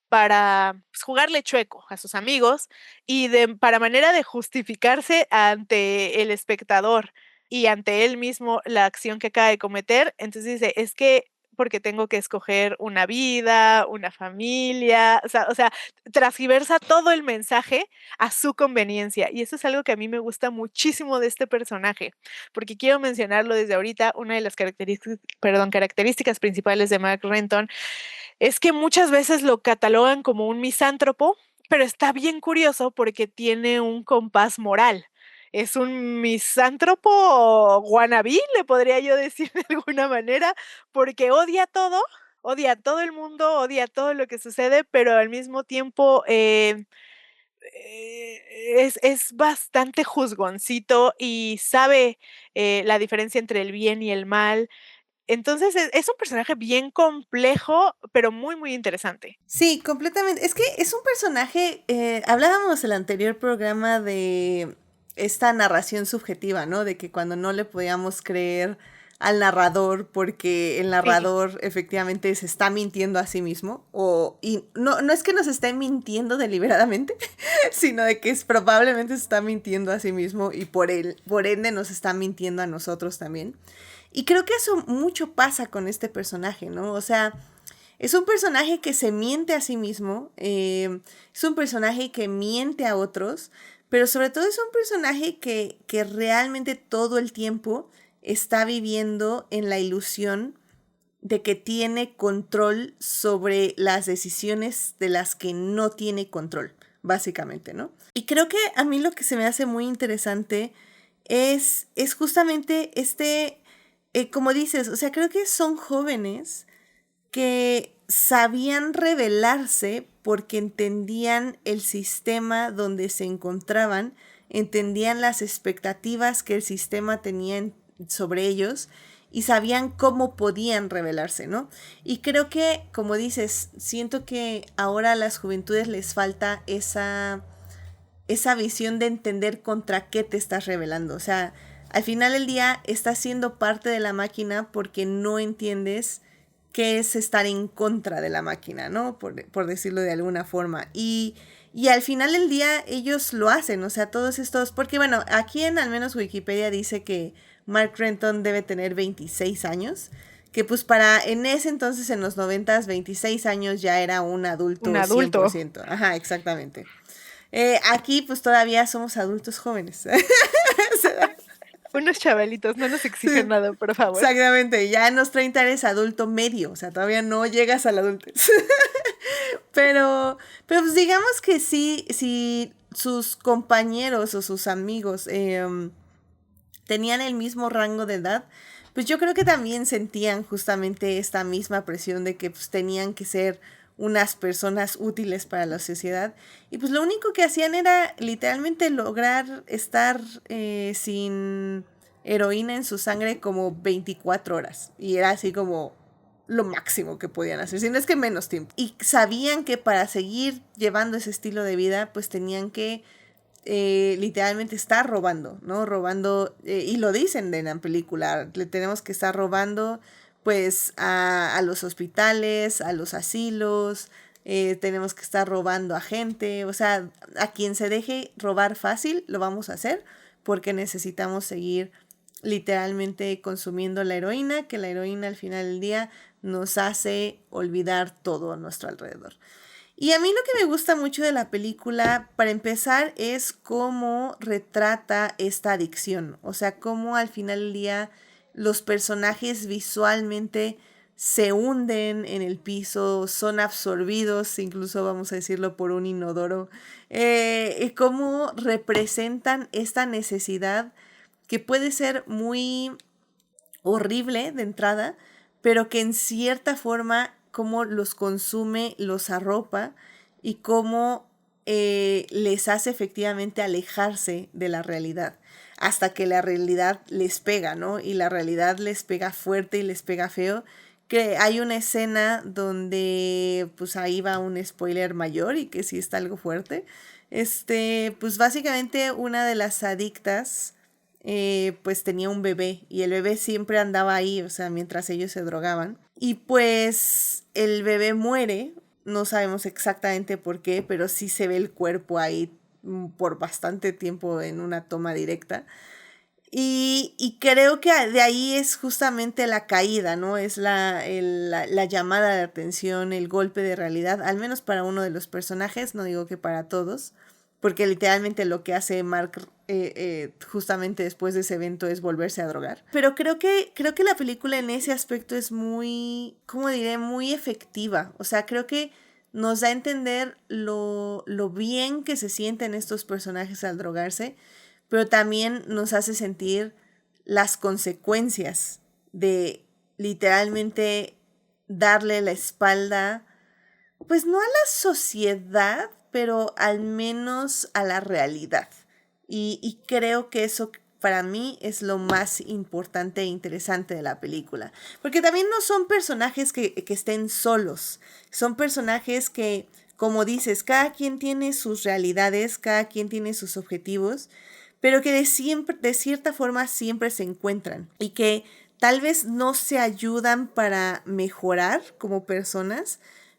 para, pues, jugarle chueco a sus amigos y para manera de justificarse ante el espectador y ante él mismo la acción que acaba de cometer, entonces dice: "Es que, porque tengo que escoger una vida, una familia, o sea, transgiversa todo el mensaje a su conveniencia. Y eso es algo que a mí me gusta muchísimo de este personaje, porque quiero mencionarlo desde ahorita, una de las características principales de Mark Renton es que muchas veces lo catalogan como un misántropo, pero está bien curioso porque tiene un compás moral. Es un misántropo wannabe, le podría yo decir de alguna manera, porque odia a todo el mundo, odia todo lo que sucede, pero al mismo tiempo es bastante juzgoncito y sabe la diferencia entre el bien y el mal. Entonces es un personaje bien complejo, pero muy, muy interesante. Sí, completamente. Es que es un personaje, hablábamos el anterior programa de esta narración subjetiva, ¿no? De que cuando no le podíamos creer al narrador porque el Sí. narrador efectivamente se está mintiendo a sí mismo, y no es que nos esté mintiendo deliberadamente, sino de que probablemente se está mintiendo a sí mismo y por ende nos está mintiendo a nosotros también. Y creo que eso mucho pasa con este personaje, ¿no? O sea, es un personaje que se miente a sí mismo, es un personaje que miente a otros, pero sobre todo es un personaje que realmente todo el tiempo está viviendo en la ilusión de que tiene control sobre las decisiones de las que no tiene control, básicamente, ¿no? Y creo que a mí lo que se me hace muy interesante es justamente como dices, o sea, creo que son jóvenes que sabían rebelarse porque entendían el sistema donde se encontraban, entendían las expectativas que el sistema tenía sobre ellos y sabían cómo podían rebelarse, ¿no? Y creo que, como dices, siento que ahora a las juventudes les falta esa visión de entender contra qué te estás rebelando. O sea, al final del día estás siendo parte de la máquina porque no entiendes qué es estar en contra de la máquina, ¿no? Por decirlo de alguna forma. Y al final del día ellos lo hacen, o sea, todos estos, porque bueno, aquí en al menos Wikipedia dice que Mark Renton debe tener 26 años, que pues en ese entonces, en los 90, 26 años ya era un Un adulto adulto. 100%. Ajá, exactamente. Aquí pues todavía somos adultos jóvenes. Unos chavalitos, no nos exijan Sí, nada, por favor. exactamente, ya en los 30 eres adulto medio, o sea, todavía no llegas a la adultez. Pero pues digamos que sí, si sus compañeros o sus amigos tenían el mismo rango de edad, pues yo creo que también sentían justamente esta misma presión de que pues tenían que ser unas personas útiles para la sociedad. Y pues lo único que hacían era literalmente lograr estar sin heroína en su sangre como 24 horas. Y era así como lo máximo que podían hacer, si no es que menos tiempo. Y sabían que para seguir llevando ese estilo de vida, pues tenían que literalmente estar robando, ¿no? Robando, y lo dicen en la película, le tenemos que estar robando pues a los hospitales, a los asilos, tenemos que estar robando a gente, o sea, a quien se deje robar fácil, lo vamos a hacer porque necesitamos seguir literalmente consumiendo la heroína, que la heroína al final del día nos hace olvidar todo a nuestro alrededor. Y a mí lo que me gusta mucho de la película, para empezar, es cómo retrata esta adicción. O sea, cómo al final del día los personajes visualmente se hunden en el piso, son absorbidos, incluso vamos a decirlo, por un inodoro. Y cómo representan esta necesidad que puede ser muy horrible de entrada, pero que en cierta forma cómo los consume, los arropa y cómo les hace efectivamente alejarse de la realidad hasta que la realidad les pega, ¿no? Y la realidad les pega fuerte y les pega feo, que hay una escena donde pues ahí va un spoiler mayor y que sí está algo fuerte. Pues básicamente una de las adictas pues tenía un bebé y el bebé siempre andaba ahí, o sea, mientras ellos se drogaban. Y pues el bebé muere, no sabemos exactamente por qué, pero sí se ve el cuerpo ahí por bastante tiempo en una toma directa. Y creo que de ahí es justamente la caída, ¿no? Es la llamada de atención, el golpe de realidad, al menos para uno de los personajes, no digo que para todos, porque literalmente lo que hace Mark justamente después de ese evento es volverse a drogar. Pero creo que la película en ese aspecto es muy, ¿cómo diré? Muy efectiva. O sea, creo que nos da a entender lo bien que se sienten estos personajes al drogarse, pero también nos hace sentir las consecuencias de literalmente darle la espalda, pues no a la sociedad, pero al menos a la realidad. Y creo que eso para mí es lo más importante e interesante de la película. Porque también no son personajes que estén solos, son personajes que, como dices, cada quien tiene sus realidades, cada quien tiene sus objetivos, pero que de cierta forma siempre se encuentran y que tal vez no se ayudan para mejorar como personas,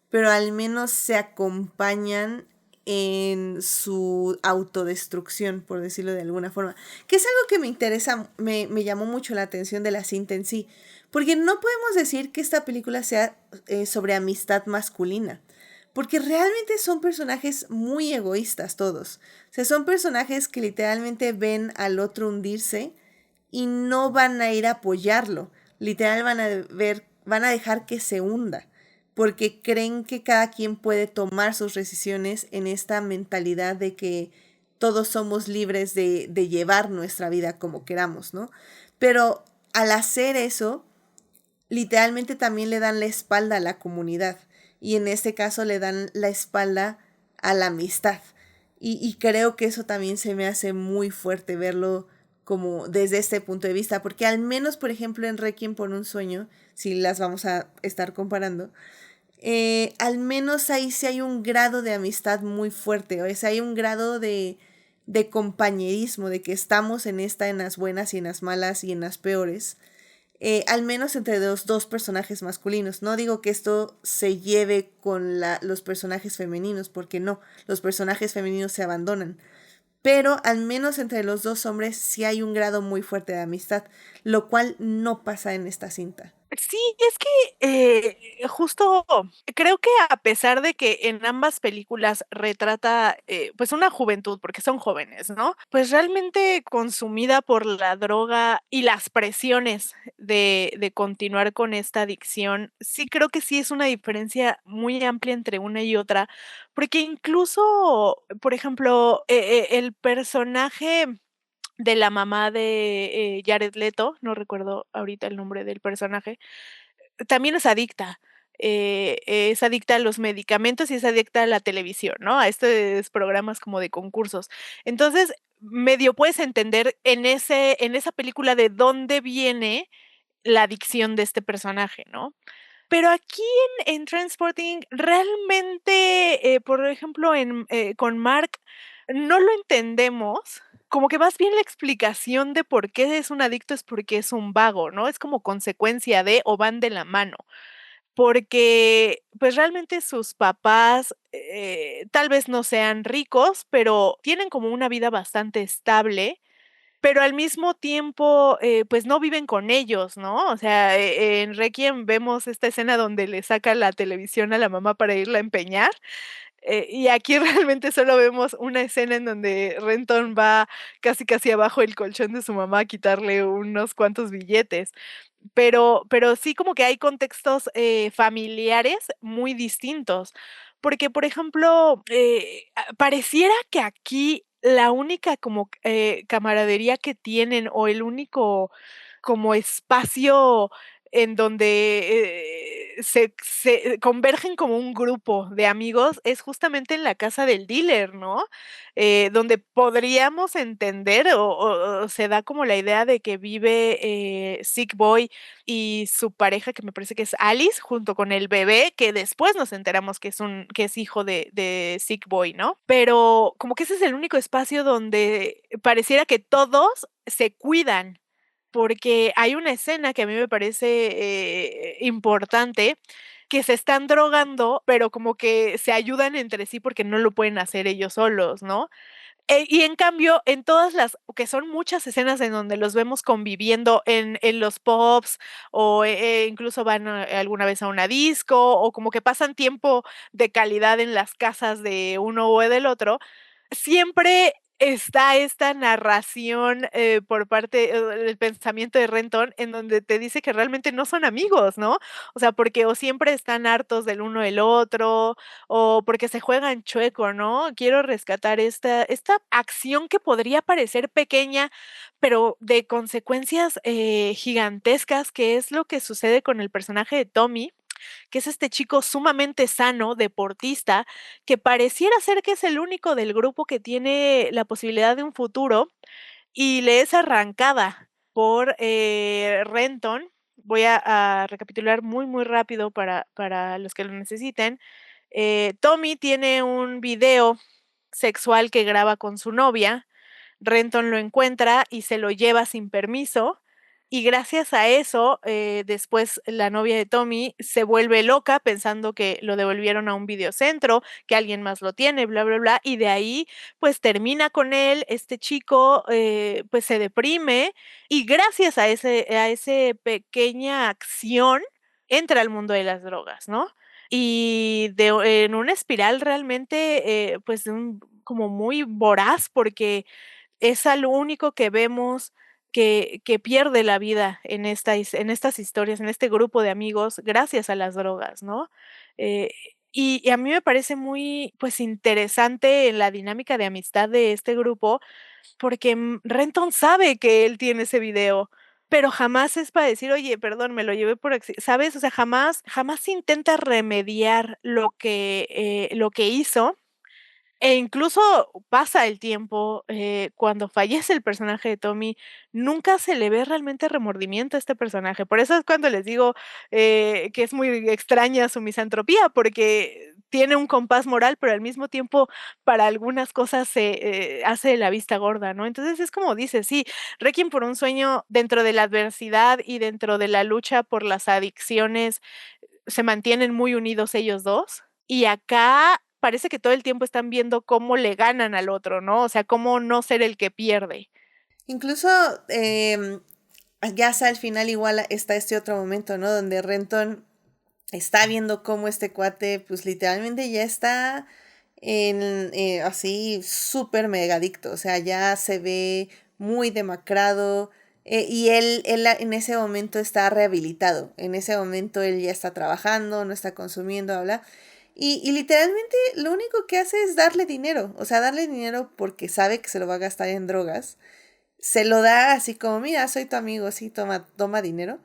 pero al menos se acompañan en su autodestrucción, por decirlo de alguna forma, que es algo que me interesa, me llamó mucho la atención de la cinta en sí, porque no podemos decir que esta película sea sobre amistad masculina, porque realmente son personajes muy egoístas todos. O sea, son personajes que literalmente ven al otro hundirse y no van a ir a apoyarlo. Literal van a dejar que se hunda, porque creen que cada quien puede tomar sus decisiones en esta mentalidad de que todos somos libres de llevar nuestra vida como queramos, ¿no? Pero al hacer eso, literalmente también le dan la espalda a la comunidad y en este caso le dan la espalda a la amistad. Y creo que eso también se me hace muy fuerte verlo como desde este punto de vista, porque al menos, por ejemplo, en Requiem por un sueño, si las vamos a estar comparando, al menos ahí sí hay un grado de amistad muy fuerte, o sea, hay un grado de compañerismo, de que estamos en esta, en las buenas y en las malas y en las peores, al menos entre los dos personajes masculinos. No digo que esto se lleve con los personajes femeninos, porque no, los personajes femeninos se abandonan. Pero al menos entre los dos hombres sí hay un grado muy fuerte de amistad, lo cual no pasa en esta cinta. Sí, es que justo creo que a pesar de que en ambas películas retrata pues una juventud, porque son jóvenes, ¿no? Pues realmente consumida por la droga y las presiones de continuar con esta adicción, sí creo que sí es una diferencia muy amplia entre una y otra, porque incluso, por ejemplo, el personaje de la mamá de, Jared Leto, no recuerdo ahorita el nombre del personaje, también es adicta a los medicamentos y es adicta a la televisión, ¿no? A estos programas como de concursos. Entonces, medio puedes entender en esa película de dónde viene la adicción de este personaje, ¿no? Pero aquí en Transporting realmente, por ejemplo, con Mark, no lo entendemos, como que más bien la explicación de por qué es un adicto es porque es un vago, ¿no? Es como consecuencia de o van de la mano, porque, pues, realmente sus papás, tal vez no sean ricos, pero tienen como una vida bastante estable, pero al mismo tiempo, pues, no viven con ellos, ¿no? O sea, en Requiem vemos esta escena donde le saca la televisión a la mamá para irla a empeñar, y aquí realmente solo vemos una escena en donde Renton va casi, casi abajo del colchón de su mamá a quitarle unos cuantos billetes. Pero sí como que hay contextos, familiares muy distintos, porque, por ejemplo, pareciera que aquí la única como, camaradería que tienen, o el único como espacio en donde, se convergen como un grupo de amigos, es justamente en la casa del dealer, ¿no? Donde podríamos entender, o se da como la idea de que vive, Sick Boy y su pareja, que me parece que es Alice, junto con el bebé, que después nos enteramos que es hijo de Sick Boy, ¿no? Pero como que ese es el único espacio donde pareciera que todos se cuidan, porque hay una escena que a mí me parece, importante, que se están drogando, pero como que se ayudan entre sí porque no lo pueden hacer ellos solos, ¿no? Y en cambio, en todas las, que son muchas escenas en donde los vemos conviviendo en los pubs o incluso van alguna vez a una disco o como que pasan tiempo de calidad en las casas de uno o del otro, siempre está esta narración por parte del pensamiento de Renton en donde te dice que realmente no son amigos, ¿no? O sea, porque o siempre están hartos del uno del otro o porque se juegan chueco, ¿no? Quiero rescatar esta acción que podría parecer pequeña, pero de consecuencias gigantescas, que es lo que sucede con el personaje de Tommy, que es este chico sumamente sano, deportista, que pareciera ser que es el único del grupo que tiene la posibilidad de un futuro y le es arrancada por Renton. Voy a recapitular muy, muy rápido para los que lo necesiten. Tommy tiene un video sexual que graba con su novia. Renton lo encuentra y se lo lleva sin permiso. Y gracias a eso, después la novia de Tommy se vuelve loca pensando que lo devolvieron a un videocentro, que alguien más lo tiene, bla, bla, bla. Y de ahí, pues termina con él, este chico, pues se deprime y gracias a ese pequeña acción entra al mundo de las drogas, ¿no? Y en una espiral realmente, pues como muy voraz porque es a lo único que vemos que pierde la vida en estas historias, en este grupo de amigos, gracias a las drogas, ¿no? Eh, y a mí me parece muy, pues, interesante en la dinámica de amistad de este grupo, porque, Renton sabe que él tiene ese video, pero jamás es para decir: "Oye, perdón, me lo llevé por acci", ¿sabes? O sea, jamás intenta remediar lo que hizo, e incluso pasa el tiempo, cuando fallece el personaje de Tommy, nunca se le ve realmente remordimiento a este personaje. Por eso es cuando les digo, que es muy extraña su misantropía, porque tiene un compás moral, pero al mismo tiempo para algunas cosas se, hace de la vista gorda, ¿no? Entonces es como dices, sí, Requiem por un sueño, dentro de la adversidad y dentro de la lucha por las adicciones, se mantienen muy unidos ellos 2 y acá parece que todo el tiempo están viendo cómo le ganan al otro, ¿no? O sea, cómo no ser el que pierde. Incluso ya hasta al final igual está este otro momento, ¿no? Donde Renton está viendo cómo este cuate, pues literalmente ya está así súper mega adicto, o sea, ya se ve muy demacrado y él en ese momento está rehabilitado, en ese momento él ya está trabajando, no está consumiendo, habla. Y literalmente lo único que hace es darle dinero, o sea, darle dinero porque sabe que se lo va a gastar en drogas. Se lo da así como, mira, soy tu amigo, sí, toma dinero.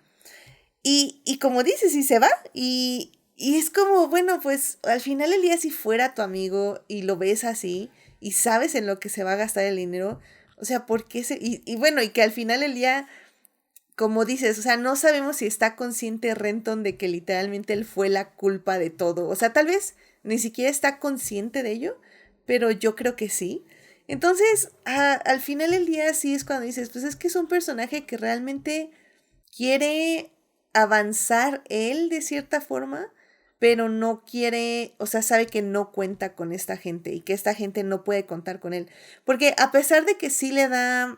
Y como dices, y se va. Y es como, bueno, pues al final del día si fuera tu amigo y lo ves así y sabes en lo que se va a gastar el dinero, o sea, ¿por qué y bueno, y que al final del día, como dices, o sea, no sabemos si está consciente Renton de que literalmente él fue la culpa de todo. O sea, tal vez ni siquiera está consciente de ello, pero yo creo que sí. Entonces, al final del día sí es cuando dices, pues es que es un personaje que realmente quiere avanzar él de cierta forma, pero no quiere, o sea, sabe que no cuenta con esta gente y que esta gente no puede contar con él. Porque a pesar de que sí le da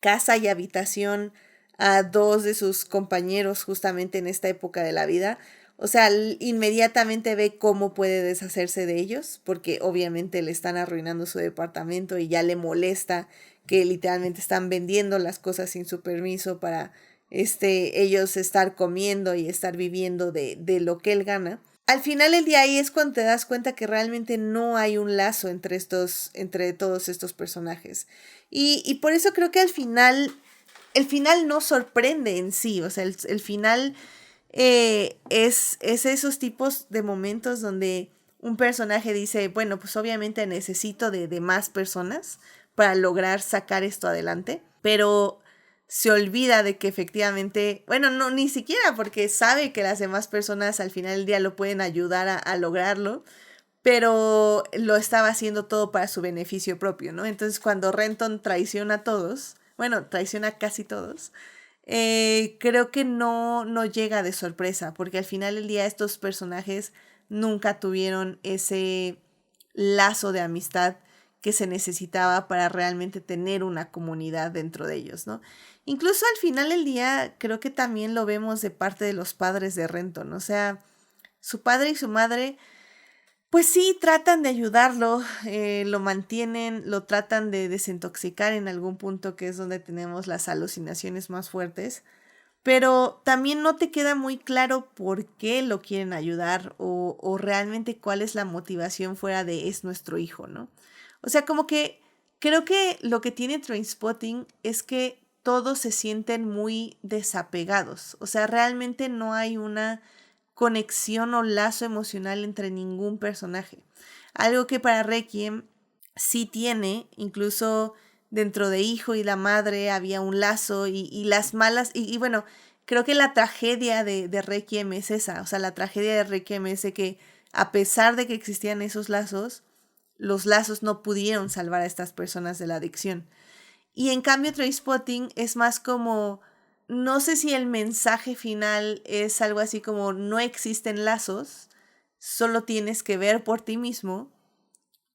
casa y habitación a dos de sus compañeros justamente en esta época de la vida, o sea, inmediatamente ve cómo puede deshacerse de ellos, porque obviamente le están arruinando su departamento y ya le molesta que literalmente están vendiendo las cosas sin su permiso para ellos estar comiendo y estar viviendo de lo que él gana. Al final del día ahí es cuando te das cuenta que realmente no hay un lazo entre todos estos personajes. Y por eso creo que el final no sorprende en sí, o sea, el final es esos tipos de momentos donde un personaje dice, bueno, pues obviamente necesito de más personas para lograr sacar esto adelante, pero se olvida de que efectivamente, bueno, no, ni siquiera porque sabe que las demás personas al final del día lo pueden ayudar a lograrlo, pero lo estaba haciendo todo para su beneficio propio, ¿no? Entonces cuando Renton traiciona a todos, bueno, traiciona a casi todos, creo que no llega de sorpresa, porque al final del día estos personajes nunca tuvieron ese lazo de amistad que se necesitaba para realmente tener una comunidad dentro de ellos, ¿no? Incluso al final del día creo que también lo vemos de parte de los padres de Renton, o sea, su padre y su madre pues sí, tratan de ayudarlo, lo mantienen, lo tratan de desintoxicar en algún punto que es donde tenemos las alucinaciones más fuertes, pero también no te queda muy claro por qué lo quieren ayudar o realmente cuál es la motivación fuera de es nuestro hijo, ¿no? O sea, como que creo que lo que tiene Trainspotting es que todos se sienten muy desapegados, o sea, realmente no hay una conexión o lazo emocional entre ningún personaje. Algo que para Requiem sí tiene, incluso dentro de hijo y la madre había un lazo y las malas, y bueno, creo que la tragedia de Requiem es esa, o sea, la tragedia de Requiem es de que a pesar de que existían esos lazos, los lazos no pudieron salvar a estas personas de la adicción. Y en cambio Trainspotting es más como, no sé si el mensaje final es algo así como no existen lazos, solo tienes que ver por ti mismo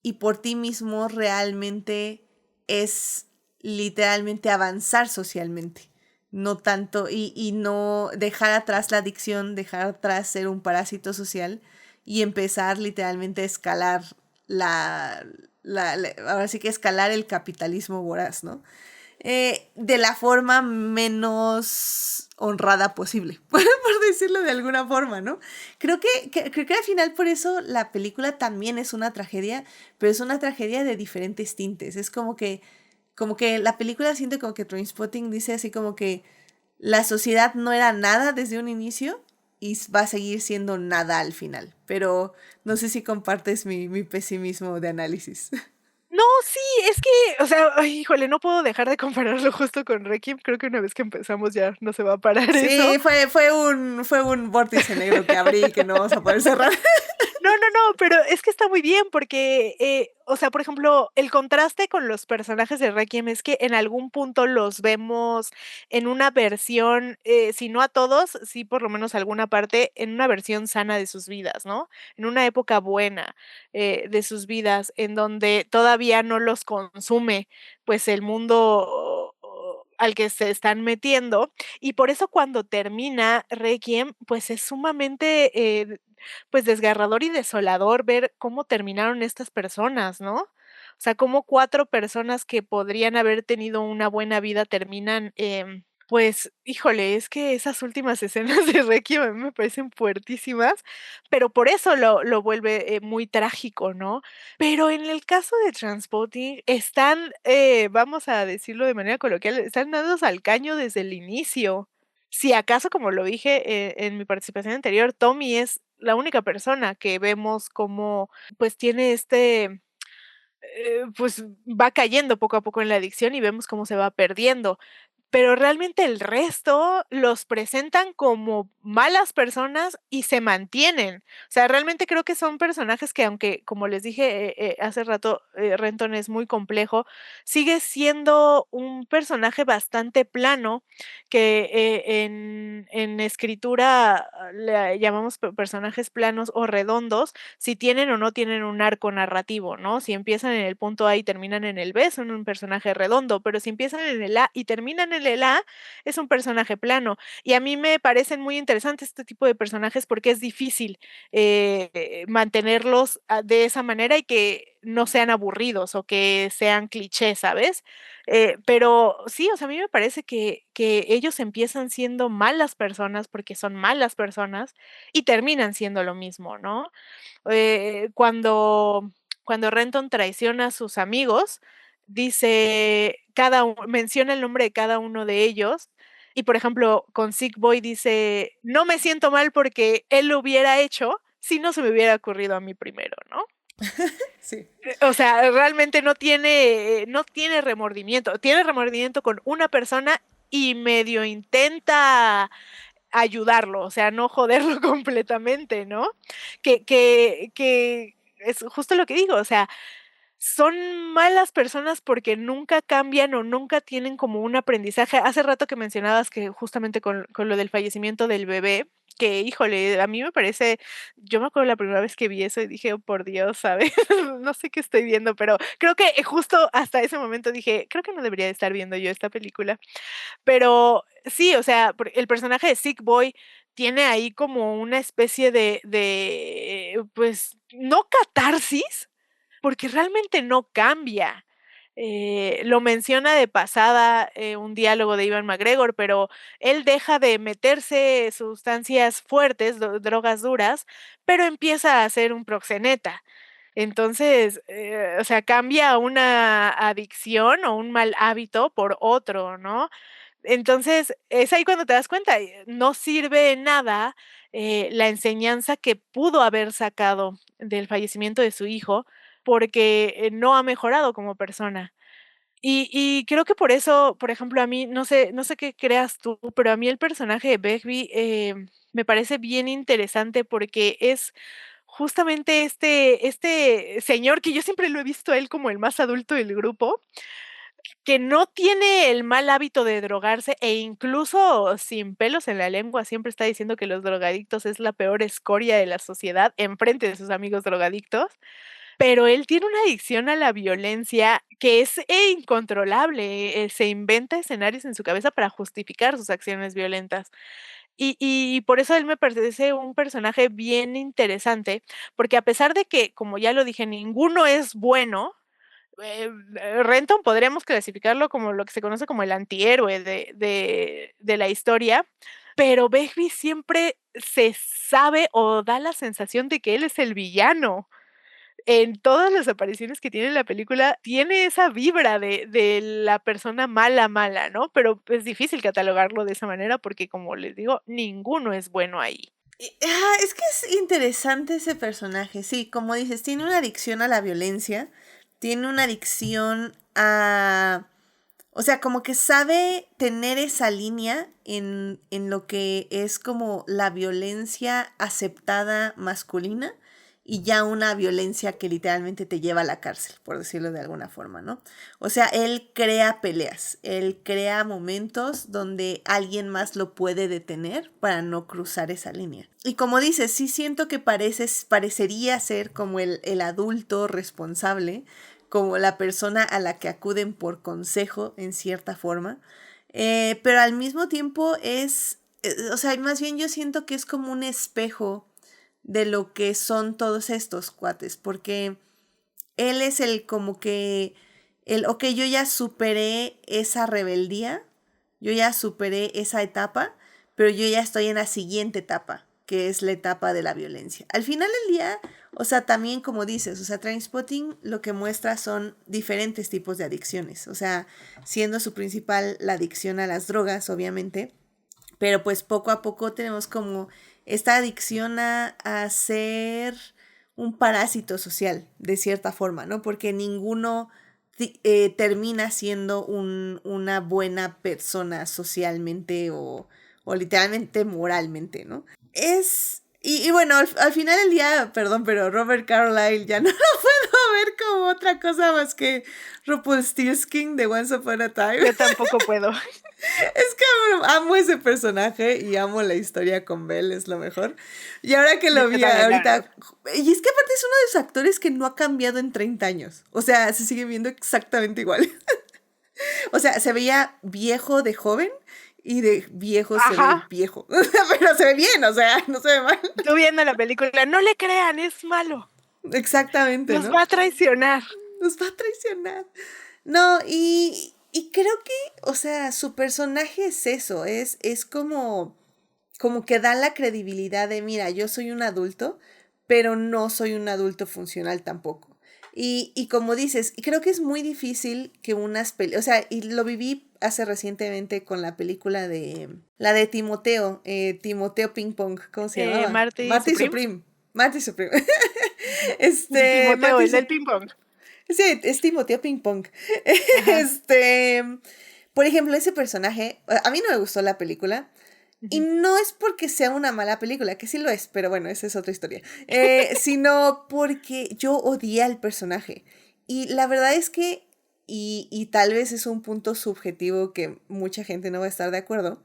y por ti mismo realmente es literalmente avanzar socialmente, no tanto y no dejar atrás la adicción, dejar atrás ser un parásito social y empezar literalmente a escalar ahora sí que escalar el capitalismo voraz, ¿no? De la forma menos honrada posible, por decirlo de alguna forma, ¿no? Creo que al final por eso la película también es una tragedia, pero es una tragedia de diferentes tintes. Es como que la película siente como que Trainspotting dice así como que la sociedad no era nada desde un inicio y va a seguir siendo nada al final. Pero no sé si compartes mi pesimismo de análisis. No, sí, es que, o sea, ay, híjole, no puedo dejar de compararlo justo con Requiem. Creo que una vez que empezamos ya no se va a parar eso. Sí, fue un vórtice negro que abrí y que no vamos a poder cerrar. No, no, no, pero es que está muy bien porque, o sea, por ejemplo, el contraste con los personajes de Requiem es que en algún punto los vemos en una versión, si no a todos, sí por lo menos alguna parte, en una versión sana de sus vidas, ¿no? En una época buena de sus vidas, en donde todavía no los consume, pues el mundo al que se están metiendo. Y por eso cuando termina Requiem, pues es sumamente pues desgarrador y desolador ver cómo terminaron estas personas, ¿no? O sea, cómo 4 personas que podrían haber tenido una buena vida terminan, pues, híjole, es que esas últimas escenas de Requiem a mí me parecen fuertísimas, pero por eso lo vuelve, muy trágico, ¿no? Pero en el caso de Trainspotting están, vamos a decirlo de manera coloquial, están dados al caño desde el inicio. Si acaso, como lo dije, en mi participación anterior, Tommy es la única persona que vemos cómo, pues, tiene pues, va cayendo poco a poco en la adicción y vemos cómo se va perdiendo. Pero realmente el resto los presentan como malas personas y se mantienen. O sea, realmente creo que son personajes que, aunque, como les dije, hace rato, Renton es muy complejo, sigue siendo un personaje bastante plano que, en escritura le llamamos personajes planos o redondos, si tienen o no tienen un arco narrativo, ¿no? Si empiezan en el punto A y terminan en el B, son un personaje redondo, pero si empiezan en el A y terminan en el A, es un personaje plano. Y a mí me parecen muy interesantes este tipo de personajes porque es difícil mantenerlos de esa manera y que no sean aburridos o que sean clichés, ¿sabes? Pero sí, o sea, a mí me parece que ellos empiezan siendo malas personas porque son malas personas y terminan siendo lo mismo, ¿no? Cuando Renton traiciona a sus amigos, dice menciona el nombre de cada uno de ellos. Y por ejemplo, con Sick Boy dice: "No me siento mal porque él lo hubiera hecho si no se me hubiera ocurrido a mí primero", ¿no? Sí. O sea, realmente no tiene remordimiento. Tiene remordimiento con una persona y medio intenta ayudarlo, o sea, no joderlo completamente, ¿no? Que es justo lo que digo, o sea, son malas personas porque nunca cambian o nunca tienen como un aprendizaje. Hace rato que mencionabas que justamente con lo del fallecimiento del bebé, que, híjole, a mí me parece, yo me acuerdo la primera vez que vi eso y dije: "Oh, por Dios", ¿sabes? No sé qué estoy viendo, pero creo que justo hasta ese momento dije: "Creo que no debería de estar viendo yo esta película". Pero sí, o sea, el personaje de Sick Boy tiene ahí como una especie pues, no catarsis, porque realmente no cambia. Lo menciona de pasada, un diálogo de Ewan McGregor, pero él deja de meterse sustancias fuertes, drogas duras, pero empieza a ser un proxeneta. Entonces, o sea, cambia una adicción o un mal hábito por otro, ¿no? Entonces, es ahí cuando te das cuenta, no sirve de nada, la enseñanza que pudo haber sacado del fallecimiento de su hijo, porque, no ha mejorado como persona. Y creo que por eso, por ejemplo, a mí, no sé qué creas tú, pero a mí el personaje de Begbie, me parece bien interesante porque es justamente este señor que yo siempre lo he visto a él como el más adulto del grupo, que no tiene el mal hábito de drogarse e incluso sin pelos en la lengua siempre está diciendo que los drogadictos es la peor escoria de la sociedad enfrente de sus amigos drogadictos, pero él tiene una adicción a la violencia que es, incontrolable, se inventa escenarios en su cabeza para justificar sus acciones violentas. Y por eso él me parece un personaje bien interesante, porque a pesar de que, como ya lo dije, ninguno es bueno, Renton podríamos clasificarlo como lo que se conoce como el antihéroe de la historia, pero Begbie siempre se sabe o da la sensación de que él es el villano. En todas las apariciones que tiene en la película, tiene esa vibra de la persona mala, mala, ¿no? Pero es difícil catalogarlo de esa manera porque, como les digo, ninguno es bueno ahí. Es que es interesante ese personaje, sí, como dices, tiene una adicción a la violencia, tiene una adicción a... O sea, como que sabe tener esa línea en lo que es como la violencia aceptada masculina y ya una violencia que literalmente te lleva a la cárcel, por decirlo de alguna forma, ¿no? O sea, él crea peleas, él crea momentos donde alguien más lo puede detener para no cruzar esa línea. Y como dices, sí siento que parecería ser como el adulto responsable, como la persona a la que acuden por consejo en cierta forma, pero al mismo tiempo o sea, más bien yo siento que es como un espejo de lo que son todos estos cuates, porque él es el como que, ok, yo ya superé esa rebeldía, yo ya superé esa etapa, pero yo ya estoy en la siguiente etapa, que es la etapa de la violencia. Al final del día, o sea, también como dices, o sea, Trainspotting lo que muestra son diferentes tipos de adicciones, o sea, siendo su principal la adicción a las drogas, obviamente, pero pues poco a poco tenemos como esta adicción a ser un parásito social, de cierta forma, ¿no? Porque ninguno termina siendo una buena persona socialmente o literalmente moralmente, ¿no? Y bueno, al final del día, perdón, pero Robert Carlyle ya no lo puedo ver como otra cosa más que Rumpelstiltskin de Once Upon a Time. Yo tampoco puedo. Es que amo ese personaje y amo la historia con Belle, es lo mejor. Y ahora que lo Yo vi también, la verdad. ahorita, y es que aparte es uno de los actores que no ha cambiado en 30 años. O sea, se sigue viendo exactamente igual. O sea, se veía viejo de joven y de viejo se ve Ajá, viejo. Pero se ve bien, o sea, no se ve mal. tú viendo la película, no le crean, es malo, Exactamente, nos ¿no? va a traicionar. Nos va a traicionar. No, y creo que, o sea, su personaje es eso, es como que da la credibilidad de, mira, yo soy un adulto, pero no soy un adulto funcional tampoco. Y como dices, creo que es muy difícil que o sea, y lo viví hace recientemente con la película la de Timoteo, Timoteo Ping Pong, ¿cómo se llamaba? Marty Marty Supreme, Supreme. Marty Supreme. Timoteo, Marty el del Supreme. ping pong. Sí, es Timoteo Ping Pong. Ajá. Este, por ejemplo, ese personaje, a mí no me gustó la película. Y Ujú. no es porque sea una mala película, que sí lo es, pero bueno, esa es otra historia. Sino porque yo odié al personaje. Y la verdad es que, y tal vez es un punto subjetivo que mucha gente no va a estar de acuerdo,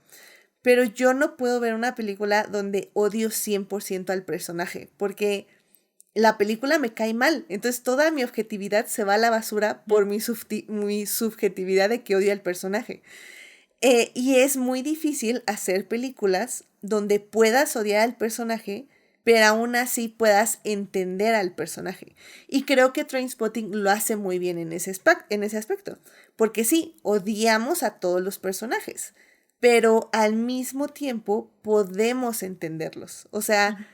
pero yo no puedo ver una película donde odio 100% al personaje, porque la película me cae mal. Entonces toda mi objetividad se va a la basura por mi subjetividad de que odio al personaje. Y es muy difícil hacer películas donde puedas odiar al personaje, pero aún así puedas entender al personaje. Y creo que Trainspotting lo hace muy bien en ese aspecto. Porque sí, odiamos a todos los personajes, pero al mismo tiempo podemos entenderlos. O sea,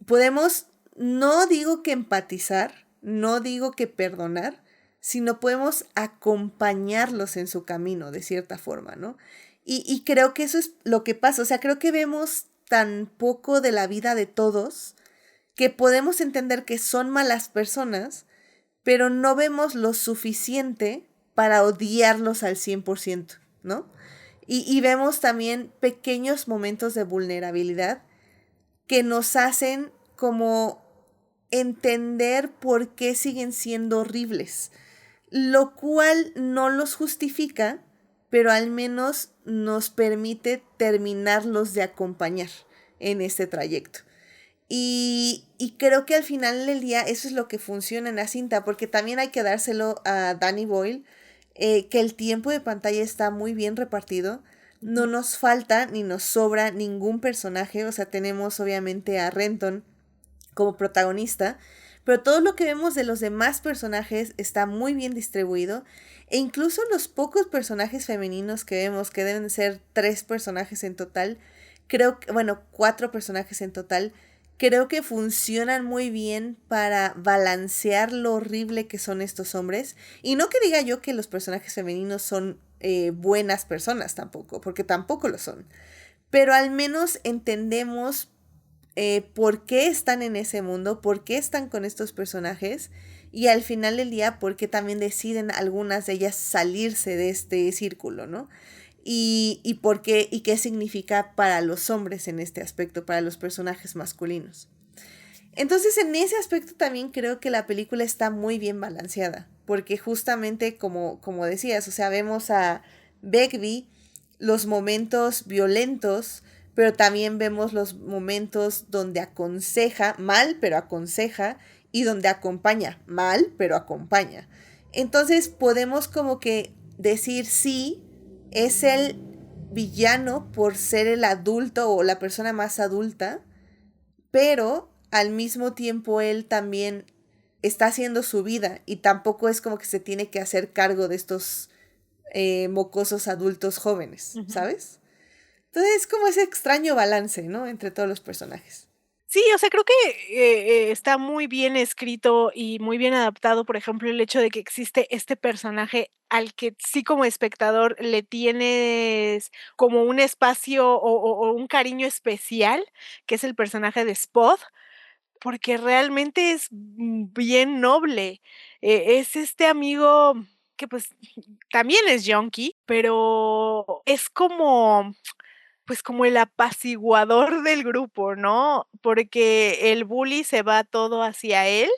podemos, no digo que empatizar, no digo que perdonar, sino podemos acompañarlos en su camino de cierta forma, ¿no? Y creo que eso es lo que pasa, o sea, creo que vemos tan poco de la vida de todos que podemos entender que son malas personas, pero no vemos lo suficiente para odiarlos al 100%, ¿no? Y vemos también pequeños momentos de vulnerabilidad que nos hacen como entender por qué siguen siendo horribles, lo cual no los justifica, pero al menos nos permite terminarlos de acompañar en este trayecto. Y creo que al final del día eso es lo que funciona en la cinta, porque también hay que dárselo a Danny Boyle, que el tiempo de pantalla está muy bien repartido. No nos falta ni nos sobra ningún personaje, o sea, tenemos obviamente a Renton como protagonista, pero todo lo que vemos de los demás personajes está muy bien distribuido, e incluso los pocos personajes femeninos que vemos, que deben ser 3 personajes en total, creo que, bueno, 4 personajes en total, creo que funcionan muy bien para balancear lo horrible que son estos hombres. Y no que diga yo que los personajes femeninos son buenas personas tampoco, porque tampoco lo son. Pero al menos entendemos por qué están en ese mundo, por qué están con estos personajes y al final del día por qué también deciden algunas de ellas salirse de este círculo, ¿no? Y por qué y qué significa para los hombres en este aspecto, para los personajes masculinos. Entonces en ese aspecto también creo que la película está muy bien balanceada, porque justamente como decías, o sea, vemos a Begbie los momentos violentos, pero también vemos los momentos donde aconseja, mal, pero aconseja, y donde acompaña, mal, pero acompaña. Entonces podemos como que decir sí, es el villano por ser el adulto o la persona más adulta, pero al mismo tiempo él también está haciendo su vida y tampoco es como que se tiene que hacer cargo de estos mocosos adultos jóvenes, ¿sabes? Entonces es como ese extraño balance, ¿no? Entre todos los personajes. Sí, o sea, creo que está muy bien escrito y muy bien adaptado, por ejemplo, el hecho de que existe este personaje al que sí como espectador le tienes como un espacio o un cariño especial, que es el personaje de Spot, porque realmente es bien noble. Es este amigo que pues también es junkie, pero es como pues, como el apaciguador del grupo, ¿no? Porque el bully se va todo hacia él,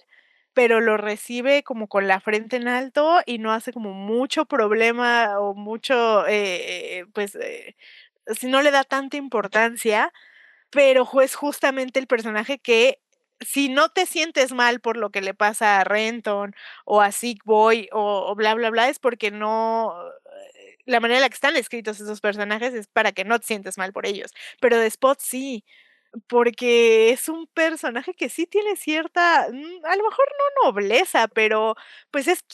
pero lo recibe como con la frente en alto y no hace como mucho problema o mucho, pues, si no le da tanta importancia, pero es justamente el personaje que, si no te sientes mal por lo que le pasa a Renton o a Sick Boy o bla, bla, bla, es porque no la manera en la que están escritos esos personajes es para que no te sientes mal por ellos, pero de Spot sí, porque es un personaje que sí tiene cierta, a lo mejor no nobleza, pero, pues, es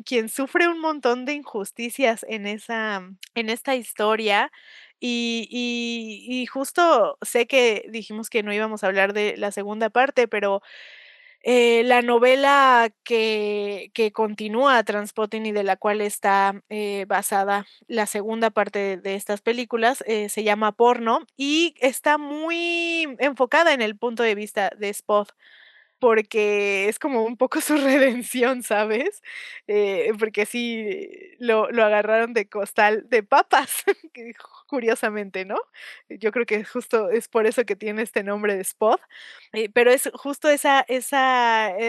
quien sufre un montón de injusticias en esta historia, y justo sé que dijimos que no íbamos a hablar de la segunda parte, pero la novela que continúa Trainspotting y de la cual está, basada la segunda parte de estas películas, se llama Porno y está muy enfocada en el punto de vista de Spot, porque es como un poco su redención, ¿sabes? Porque sí lo agarraron de costal de papas, que curiosamente, ¿no? Yo creo que justo es por eso que tiene este nombre de Spot, pero es justo esa,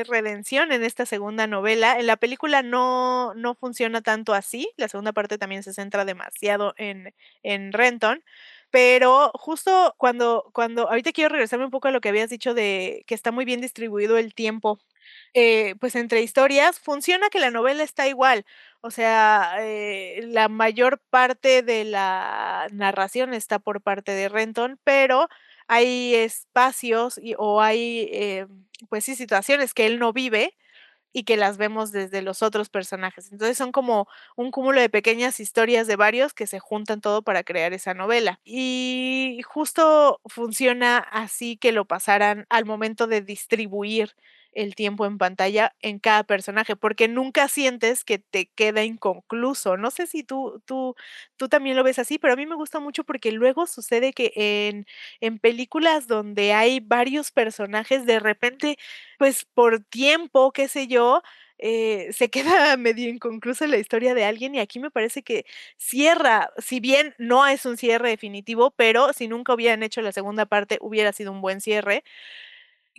redención en esta segunda novela. En la película no funciona tanto así, la segunda parte también se centra demasiado en Renton, Pero justo cuando ahorita quiero regresarme un poco a lo que habías dicho de que está muy bien distribuido el tiempo, pues, entre historias, funciona que la novela está igual. O sea, la mayor parte de la narración está por parte de Renton, pero hay espacios o hay, pues sí, situaciones que él no vive y que las vemos desde los otros personajes. Entonces, son como un cúmulo de pequeñas historias de varios que se juntan todo para crear esa novela. Y justo funciona así que lo pasaran al momento de distribuir el tiempo en pantalla en cada personaje, porque nunca sientes que te queda inconcluso. No sé si tú también lo ves así, pero a mí me gusta mucho porque luego sucede que en películas donde hay varios personajes, de repente pues, por tiempo, qué sé yo, se queda medio inconclusa la historia de alguien, y aquí me parece que cierra, si bien no es un cierre definitivo, pero si nunca hubieran hecho la segunda parte, hubiera sido un buen cierre.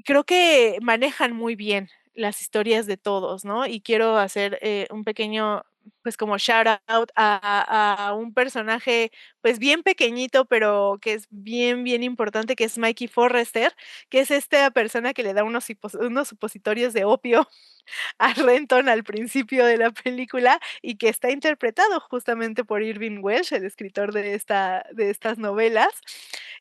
Creo que manejan muy bien las historias de todos, ¿no? Y quiero hacer, un pequeño, pues, como shout out a un personaje, pues, bien pequeñito, pero que es bien, bien importante, que es Mikey Forrester, que es esta persona que le da unos supositorios de opio a Renton al principio de la película, y que está interpretado justamente por Irving Welsh, el escritor de estas novelas.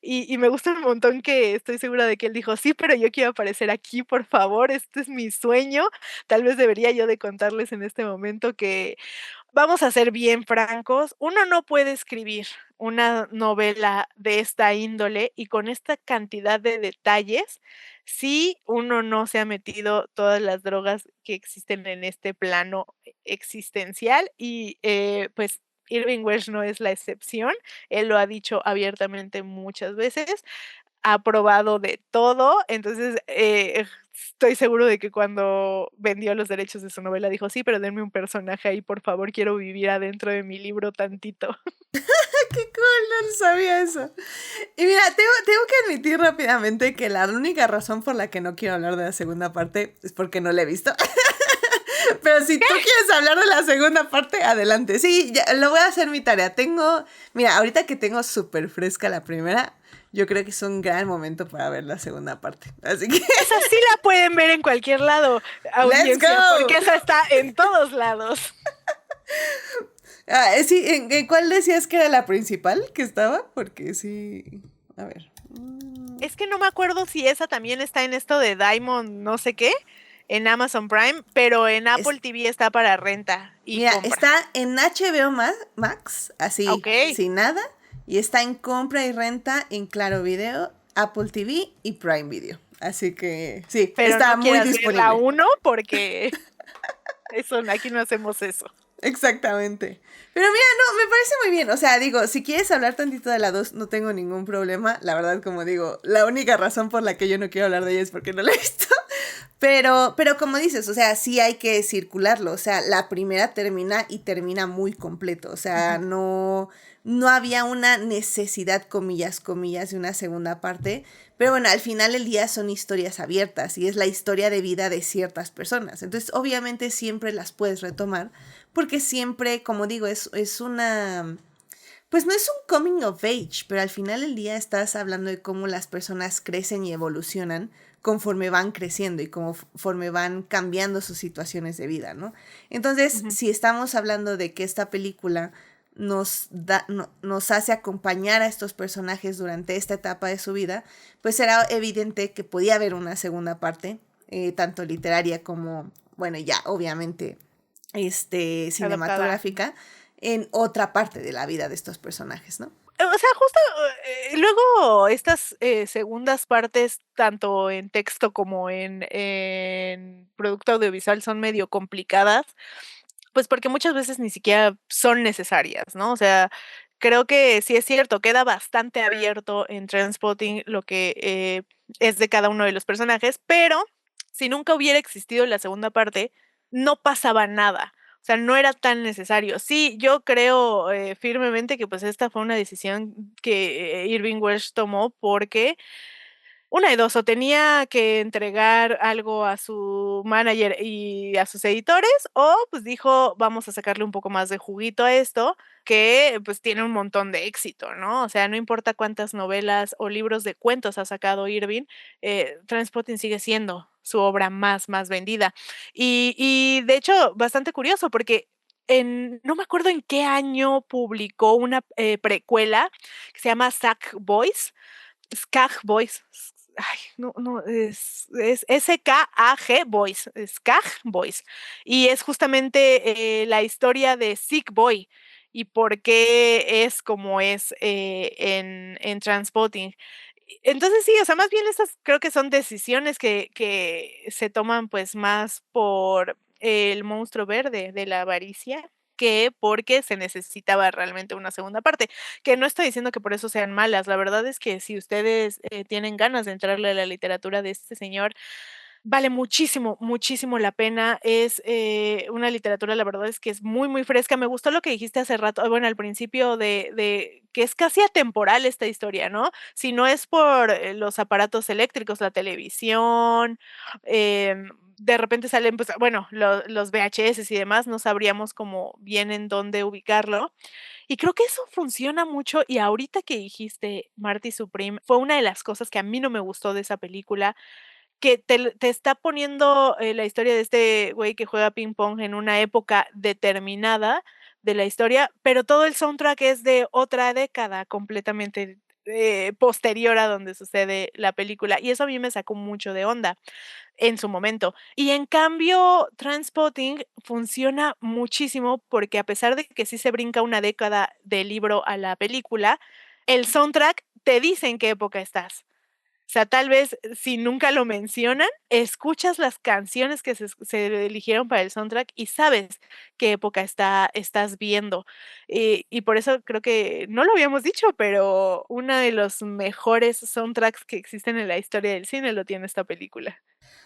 Y me gusta un montón que estoy segura de que él dijo: "Sí, pero yo quiero aparecer aquí, por favor, este es mi sueño". Tal vez debería yo de contarles en este momento que vamos a ser bien francos, uno no puede escribir una novela de esta índole y con esta cantidad de detalles si uno no se ha metido todas las drogas que existen en este plano existencial y, pues, Irving Welsh no es la excepción. Él lo ha dicho abiertamente muchas veces, ha probado de todo. Entonces, estoy seguro de que cuando vendió los derechos de su novela dijo: "Sí, pero denme un personaje ahí, por favor, quiero vivir adentro de mi libro tantito". ¡Qué cool! No sabía eso. Y mira, tengo que admitir rápidamente que la única razón por la que no quiero hablar de la segunda parte es porque no la he visto. Pero si tú quieres hablar de la segunda parte, adelante. Sí, ya, lo voy a hacer mi tarea. Mira, ahorita que tengo súper fresca la primera, yo creo que es un gran momento para ver la segunda parte. Así que, Esa sí la pueden ver en cualquier lado, ¡let's audiencia, go! porque esa está en todos lados. Sí, ¿en cuál decías que era la principal que estaba? Porque sí, a ver. Es que no me acuerdo si esa también está en esto de Diamond no sé qué, en Amazon Prime, pero en Es, Apple TV está para renta y Mira, compra. está en HBO Max, así, Okey, sin nada, y está en compra y renta en Claro Video, Apple TV y Prime Video. Así que sí, pero está no muy quieras ver la disponible. 1 porque eso aquí no hacemos eso. Exactamente. Pero mira, no, me parece muy bien. O sea, digo, si quieres hablar tantito de la 2 no tengo ningún problema. La verdad, como digo, la única razón por la que yo no quiero hablar de ella es porque no la he visto. Pero como dices, o sea, sí hay que circularlo. O sea, la primera termina y termina muy completo. O sea, no había una necesidad, comillas, comillas, de una segunda parte. Pero bueno, al final del día son historias abiertas y es la historia de vida de ciertas personas. Entonces, obviamente siempre las puedes retomar porque siempre, como digo, es una... Pues no es un coming of age, pero al final del día estás hablando de cómo las personas crecen y evolucionan conforme van creciendo y conforme van cambiando sus situaciones de vida, ¿no? Entonces, Ujú. si estamos hablando de que esta película nos hace acompañar a estos personajes durante esta etapa de su vida, pues era evidente que podía haber una segunda parte, tanto literaria como, bueno, ya obviamente Adaptada. cinematográfica en otra parte de la vida de estos personajes, ¿no? O sea, justo, luego estas, segundas partes, tanto en texto como en producto audiovisual, son medio complicadas, pues, porque muchas veces ni siquiera son necesarias, ¿no? O sea, creo que sí es cierto, queda bastante abierto en Trainspotting lo que, es de cada uno de los personajes, pero si nunca hubiera existido la segunda parte, no pasaba nada. O sea, no era tan necesario. Sí, yo creo, firmemente que, pues, esta fue una decisión que Irving Welsh tomó porque una de dos, o tenía que entregar algo a su manager y a sus editores, o pues dijo, vamos a sacarle un poco más de juguito a esto, que pues tiene un montón de éxito, ¿no? O sea, no importa cuántas novelas o libros de cuentos ha sacado Irving, Trainspotting sigue siendo su obra más vendida. Y de hecho, bastante curioso, porque no me acuerdo en qué año publicó una precuela que se llama Skag Boys. Ay, no, es SKAG Boys, Skag Boys. Y es justamente la historia de Sick Boy y por qué es como es en Transpotting. Entonces sí, o sea, más bien estas creo que son decisiones que se toman pues más por el monstruo verde de la avaricia que porque se necesitaba realmente una segunda parte. Que no estoy diciendo que por eso sean malas, la verdad es que si ustedes tienen ganas de entrarle a la literatura de este señor, vale muchísimo, muchísimo la pena. Es una literatura, la verdad es que es muy fresca. Me gustó lo que dijiste hace rato, bueno, al principio de que es casi atemporal esta historia, ¿no? Si no es por los aparatos eléctricos, la televisión, de repente salen, pues, bueno, los VHS y demás, no sabríamos como bien en dónde ubicarlo. Y creo que eso funciona mucho, y ahorita que dijiste Marty Supreme, fue una de las cosas que a mí no me gustó de esa película, que te está poniendo, la historia de este güey que juega ping pong en una época determinada de la historia, pero todo el soundtrack es de otra década completamente, posterior a donde sucede la película, y eso a mí me sacó mucho de onda en su momento. Y en cambio, Trainspotting funciona muchísimo porque a pesar de que sí se brinca una década del libro a la película, el soundtrack te dice en qué época estás. O sea, tal vez si nunca lo mencionan, escuchas las canciones que se eligieron para el soundtrack y sabes qué época estás viendo. Y por eso creo que no lo habíamos dicho, pero uno de los mejores soundtracks que existen en la historia del cine lo tiene esta película.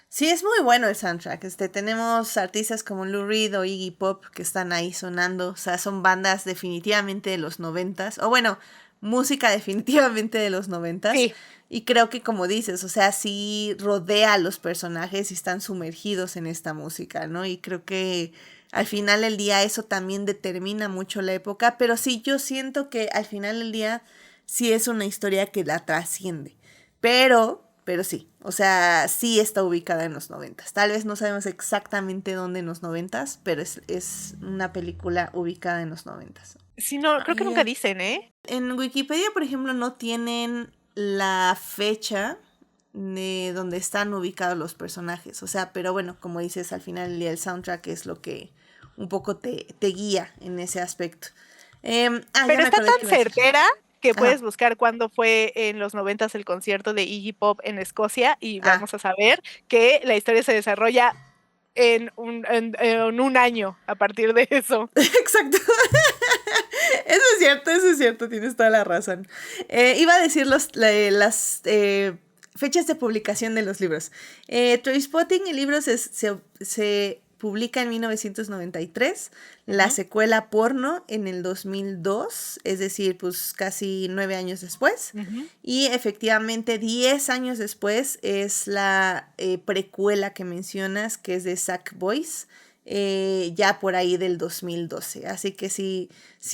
Sí, es muy bueno el soundtrack. Tenemos artistas como Lou Reed o Iggy Pop que están ahí sonando. O sea, son bandas definitivamente de los noventas. O bueno, música definitivamente de los noventas. Sí. Y creo que como dices, o sea, sí rodea a los personajes y están sumergidos en esta música, ¿no? Y creo que al final del día eso también determina mucho la época. Pero sí, yo siento que al final del día sí es una historia que la trasciende. Pero sí, o sea, sí está ubicada en los noventas. Tal vez no sabemos exactamente dónde en los noventas, pero es una película ubicada en los noventas. Sí, no, creo que nunca dicen, ¿eh? En Wikipedia, por ejemplo, no tienen la fecha de donde están ubicados los personajes. O sea, pero bueno, como dices, al final el soundtrack es lo que un poco te guía en ese aspecto. Pero está tan certera que Ajá. puedes buscar cuándo fue en los noventas el concierto de Iggy Pop en Escocia y vamos a saber que la historia se desarrolla en un año a partir de eso. Exacto. Eso es cierto, tienes toda la razón. Iba a decir las fechas de publicación de los libros. Trainspotting, el libro se publica en 1993, la secuela Porno en el 2002, es decir, pues casi 9 años después, y efectivamente 10 años después es la precuela que mencionas, que es de Sack Boys, ya por ahí del 2012. Así que sí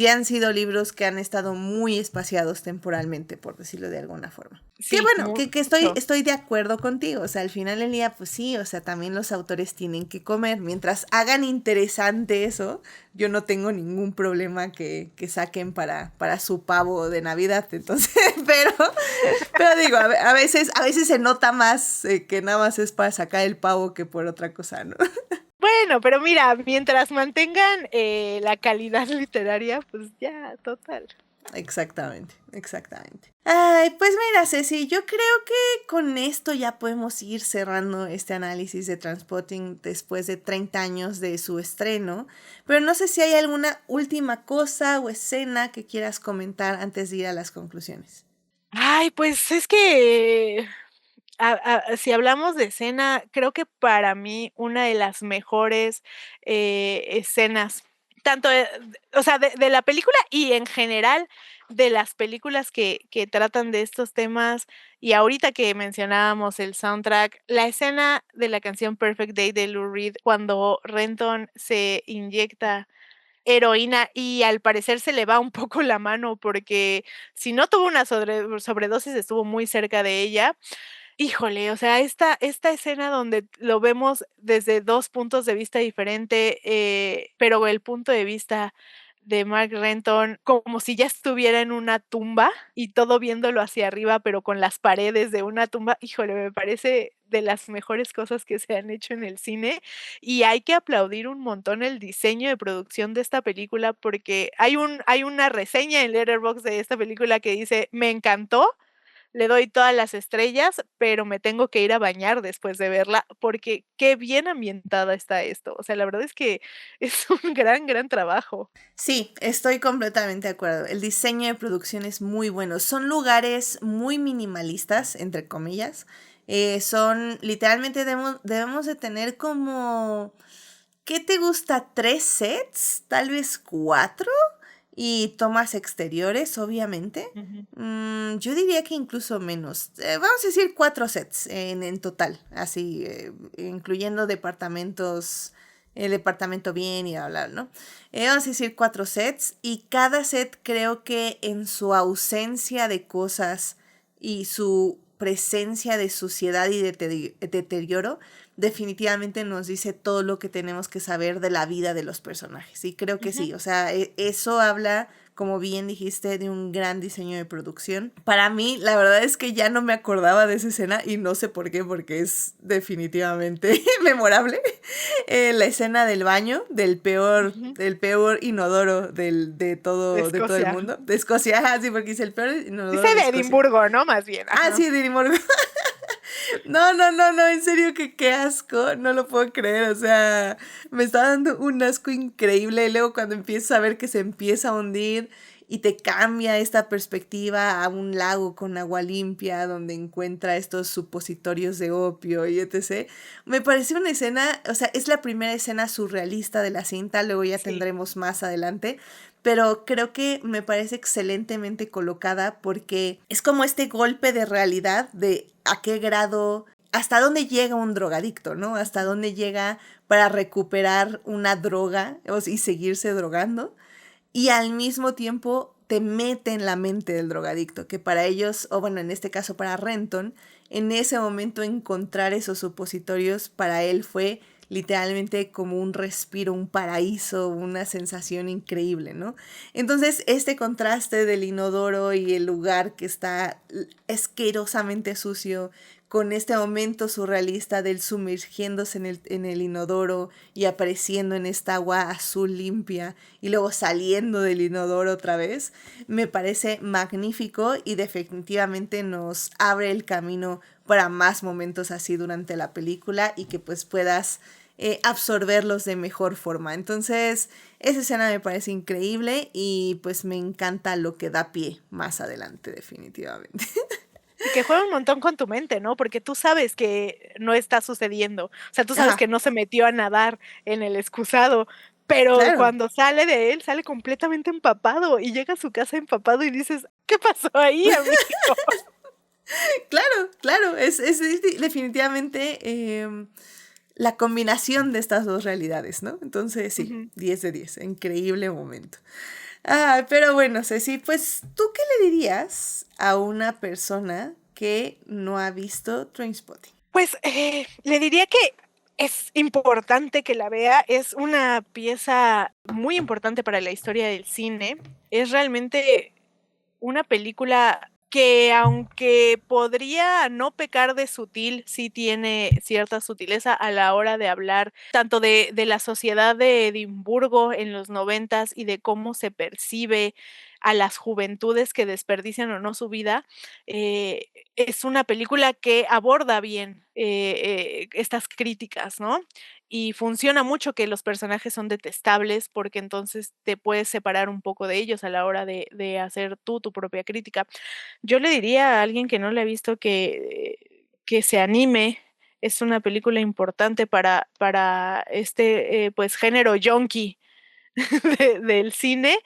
han sido libros que han estado muy espaciados temporalmente, por decirlo de alguna forma. Sí, que bueno, que estoy de acuerdo contigo. O sea, al final del día, pues sí, o sea, también los autores tienen que comer. Mientras hagan interesante eso, yo no tengo ningún problema que saquen para su pavo de Navidad. Entonces, pero digo, a veces se nota más que nada más es para sacar el pavo que por otra cosa, ¿no? Bueno, pero mira, mientras mantengan la calidad literaria, pues ya, total. Exactamente. Ay, pues mira, Ceci, yo creo que con esto ya podemos ir cerrando este análisis de Trainspotting después de 30 años de su estreno, pero no sé si hay alguna última cosa o escena que quieras comentar antes de ir a las conclusiones. Ay, pues es que si hablamos de escena, creo que para mí una de las mejores escenas, tanto, o sea, de la película y en general de las películas que tratan de estos temas, y ahorita que mencionábamos el soundtrack, la escena de la canción Perfect Day de Lou Reed, cuando Renton se inyecta heroína y al parecer se le va un poco la mano porque si no tuvo una sobredosis, estuvo muy cerca de ella. Híjole, o sea, esta escena donde lo vemos desde 2 puntos de vista diferente, pero el punto de vista de Mark Renton, como si ya estuviera en una tumba y todo viéndolo hacia arriba, pero con las paredes de una tumba, híjole, me parece de las mejores cosas que se han hecho en el cine, y hay que aplaudir un montón el diseño de producción de esta película, porque hay una reseña en Letterboxd de esta película que dice: "Me encantó, le doy todas las estrellas, pero me tengo que ir a bañar después de verla, porque qué bien ambientada está esto". O sea, la verdad es que es un gran, gran trabajo. Sí, estoy completamente de acuerdo. El diseño de producción es muy bueno. Son lugares muy minimalistas, entre comillas. Son, literalmente debemos de tener como, ¿qué te gusta? ¿Tres sets? Tal vez cuatro. Y tomas exteriores, obviamente. Ujú. Yo diría que incluso menos. Vamos a decir cuatro sets en total. Así, incluyendo departamentos, el departamento bien y hablar, ¿no? Vamos a decir cuatro sets. Y cada set creo que en su ausencia de cosas y su presencia de suciedad y deterioro, definitivamente nos dice todo lo que tenemos que saber de la vida de los personajes. Y creo que Ujú. sí, o sea, eso habla, como bien dijiste, de un gran diseño de producción. Para mí, la verdad es que ya no me acordaba de esa escena y no sé por qué, porque es definitivamente memorable. La escena del baño, Ujú. del peor inodoro De de todo el Escocia. mundo. De Escocia, sí, porque es el peor Dice inodoro de de Escocia. Edimburgo, ¿no? Más bien, Ah, ajá. sí, de Edimburgo. No, no, no, no, en serio que qué asco, no lo puedo creer, o sea, me está dando un asco increíble y luego cuando empiezas a ver que se empieza a hundir y te cambia esta perspectiva a un lago con agua limpia donde encuentra estos supositorios de opio y etc. Me parece una escena, o sea, es la primera escena surrealista de la cinta, luego ya Sí. tendremos más adelante, pero creo que me parece excelentemente colocada porque es como este golpe de realidad de a qué grado, hasta dónde llega un drogadicto, ¿no? Hasta dónde llega para recuperar una droga y seguirse drogando. Y al mismo tiempo te mete en la mente del drogadicto, que para ellos, o bueno, en este caso para Renton, en ese momento encontrar esos supositorios para él fue literalmente como un respiro, un paraíso, una sensación increíble, ¿no? Entonces, este contraste del inodoro y el lugar que está asquerosamente sucio, con este momento surrealista del sumergiéndose en el inodoro y apareciendo en esta agua azul limpia y luego saliendo del inodoro otra vez, me parece magnífico y definitivamente nos abre el camino para más momentos así durante la película y que pues puedas absorberlos de mejor forma. Entonces, esa escena me parece increíble y pues me encanta lo que da pie más adelante, definitivamente. Y que juega un montón con tu mente, ¿no? Porque tú sabes que no está sucediendo. O sea, tú sabes que Ajá, no se metió a nadar en el excusado, pero claro. cuando sale de él, sale completamente empapado y llega a su casa empapado y dices: "¿Qué pasó ahí, amigo?". Claro, claro, definitivamente la combinación de estas dos realidades, ¿no? Entonces, sí, Ujú. 10 de 10, increíble momento. Ah, pero bueno, Ceci, pues, ¿tú qué le dirías a una persona que no ha visto Trainspotting? Pues, le diría que es importante que la vea, es una pieza muy importante para la historia del cine. Es realmente una película que, aunque podría no pecar de sutil, sí tiene cierta sutileza a la hora de hablar tanto de la sociedad de Edimburgo en los noventas y de cómo se percibe a las juventudes que desperdician o no su vida. Es una película que aborda bien, estas críticas, ¿no? Y funciona mucho que los personajes son detestables, porque entonces te puedes separar un poco de ellos a la hora de hacer tú tu propia crítica. Yo le diría a alguien que no la ha visto que se anime. Es una película importante para este, pues, género yonki del cine,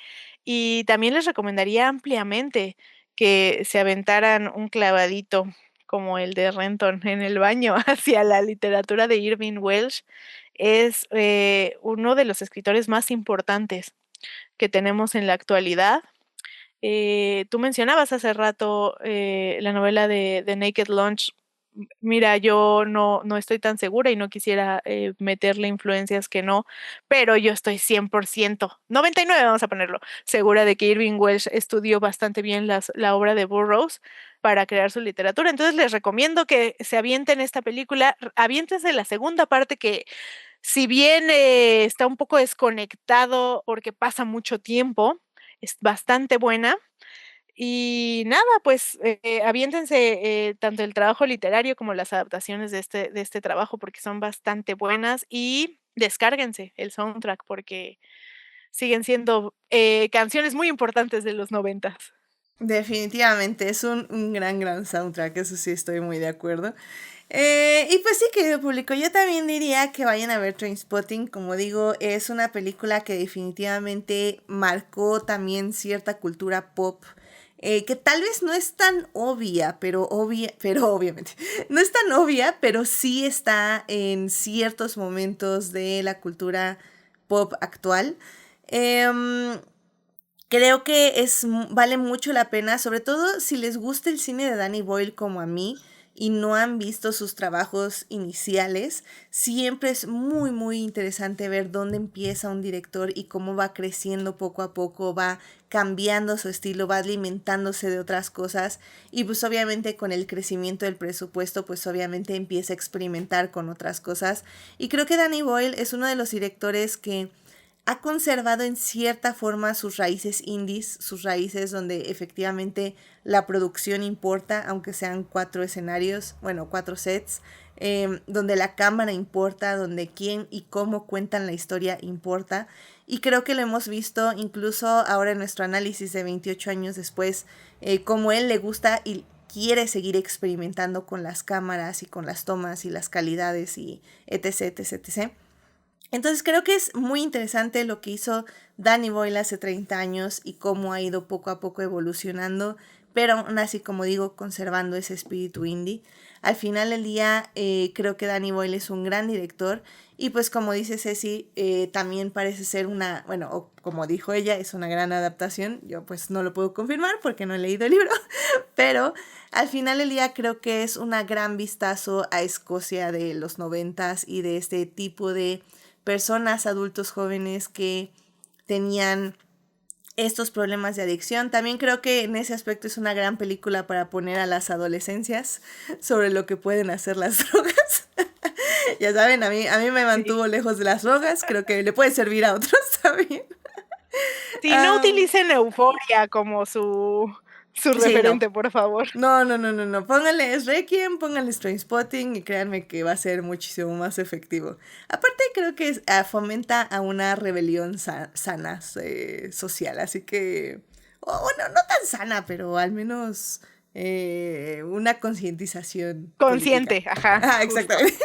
Y también les recomendaría ampliamente que se aventaran un clavadito como el de Renton en el baño hacia la literatura de Irving Welsh. Es uno de los escritores más importantes que tenemos en la actualidad. Tú mencionabas hace rato la novela de Naked Lunch. Mira, yo no estoy tan segura y no quisiera meterle influencias que no, pero yo estoy 100%, 99 vamos a ponerlo, segura de que Irving Welsh estudió bastante bien la obra de Burroughs para crear su literatura. Entonces les recomiendo que se avienten esta película, aviéntense la segunda parte que si bien está un poco desconectado porque pasa mucho tiempo, es bastante buena. Y nada, pues aviéntense tanto el trabajo literario como las adaptaciones de este trabajo porque son bastante buenas y descárguense el soundtrack porque siguen siendo canciones muy importantes de los 90s. Definitivamente, es un gran soundtrack, eso sí estoy muy de acuerdo. Y pues sí, querido público, yo también diría que vayan a ver Trainspotting. Como digo, es una película que definitivamente marcó también cierta cultura pop. Que tal vez no es tan obvia, pero obviamente, no es tan obvia, pero sí está en ciertos momentos de la cultura pop actual. Creo que vale mucho la pena, sobre todo si les gusta el cine de Danny Boyle como a mí y no han visto sus trabajos iniciales. Siempre es muy interesante ver dónde empieza un director y cómo va creciendo poco a poco, va cambiando su estilo, va alimentándose de otras cosas y pues obviamente con el crecimiento del presupuesto pues obviamente empieza a experimentar con otras cosas. Y creo que Danny Boyle es uno de los directores que ha conservado en cierta forma sus raíces indies, sus raíces donde efectivamente la producción importa, aunque sean 4 escenarios, bueno, 4 sets, donde la cámara importa, donde quién y cómo cuentan la historia importa. Y creo que lo hemos visto incluso ahora en nuestro análisis de 28 años después, como él le gusta y quiere seguir experimentando con las cámaras y con las tomas y las calidades y etc. Entonces creo que es muy interesante lo que hizo Danny Boyle hace 30 años y cómo ha ido poco a poco evolucionando, pero aún así, como digo, conservando ese espíritu indie. Al final del día, creo que Danny Boyle es un gran director y pues como dice Ceci, también parece ser bueno, o como dijo ella, es una gran adaptación. Yo pues no lo puedo confirmar porque no he leído el libro, pero al final del día creo que es una gran vistazo a Escocia de los 90s y de este tipo de personas, adultos jóvenes que tenían estos problemas de adicción. También creo que en ese aspecto es una gran película para poner a las adolescencias sobre lo que pueden hacer las drogas. Ya saben, a mí me mantuvo lejos de las drogas, creo que le puede servir a otros también. Sí, no utilicen Euforia como su referente, no. por favor. No. Pónganles Requiem, pónganles Trainspotting y créanme que va a ser muchísimo más efectivo. Aparte, creo que fomenta a una rebelión sana social. Así que, bueno, no tan sana, pero al menos una concientización. Consciente, Política. ajá. Exactamente.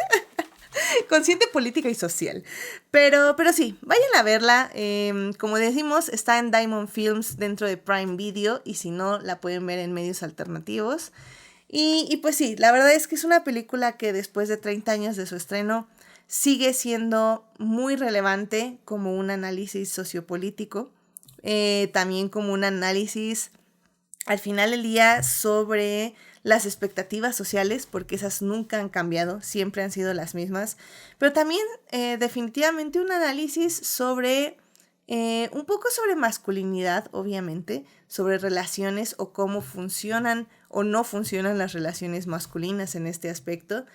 Consciente, política y social. Pero sí, vayan a verla. Como decimos, está en Diamond Films dentro de Prime Video y si no, la pueden ver en medios alternativos. Y pues sí, la verdad es que es una película que después de 30 años de su estreno sigue siendo muy relevante como un análisis sociopolítico, también como un análisis al final del día sobre las expectativas sociales, porque esas nunca han cambiado, siempre han sido las mismas, pero también definitivamente un análisis sobre, un poco sobre masculinidad, obviamente, sobre relaciones o cómo funcionan o no funcionan las relaciones masculinas en este aspecto.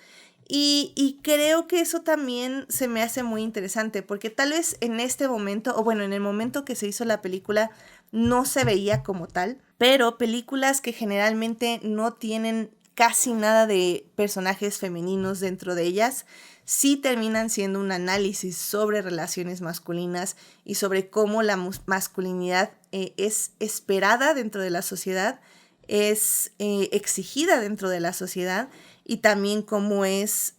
Y creo que eso también se me hace muy interesante, porque tal vez en este momento, o bueno, en el momento que se hizo la película, no se veía como tal, pero películas que generalmente no tienen casi nada de personajes femeninos dentro de ellas, sí terminan siendo un análisis sobre relaciones masculinas y sobre cómo la masculinidad es esperada dentro de la sociedad, es exigida dentro de la sociedad y también cómo es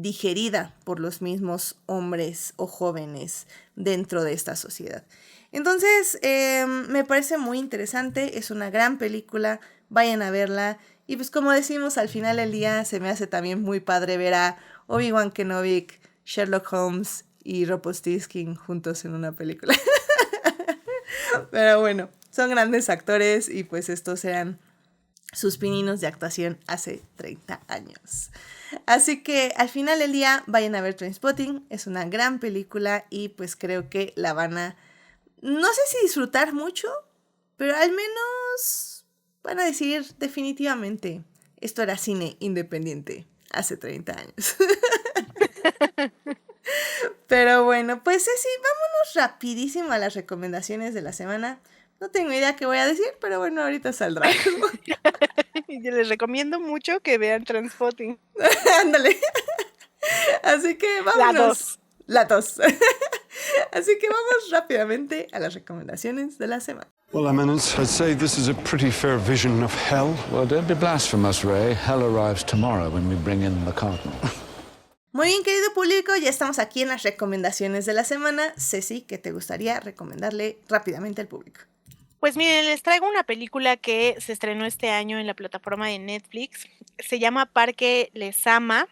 digerida por los mismos hombres o jóvenes dentro de esta sociedad. Entonces, me parece muy interesante, es una gran película, vayan a verla. Y pues como decimos, al final del día se me hace también muy padre ver a Obi-Wan Kenobi, Sherlock Holmes y Rumpelstiltskin juntos en una película. Pero bueno, son grandes actores y pues estos eran sus pininos de actuación hace 30 años. Así que al final del día vayan a ver Trainspotting, es una gran película y pues creo que la van a, no sé si disfrutar mucho, pero al menos van a decir definitivamente, esto era cine independiente hace 30 años. Pero bueno, pues sí, vámonos rapidísimo a las recomendaciones de la semana. No tengo idea qué voy a decir, pero bueno, ahorita saldrá. Yo les recomiendo mucho que vean Trainspotting. Ándale. Así que vámonos. La 2. Así que vamos rápidamente a las recomendaciones de la semana. Well, Eminence, I'd say this is a pretty fair vision of hell. Well, don't be blasphemous, Ray. Hell arrives tomorrow when we bring in the Cardinal. Muy bien, querido público, ya estamos aquí en las recomendaciones de la semana. Ceci, ¿qué te gustaría recomendarle rápidamente al público? Pues miren, les traigo una película que se estrenó este año en la plataforma de Netflix. Se llama Parque Lezama.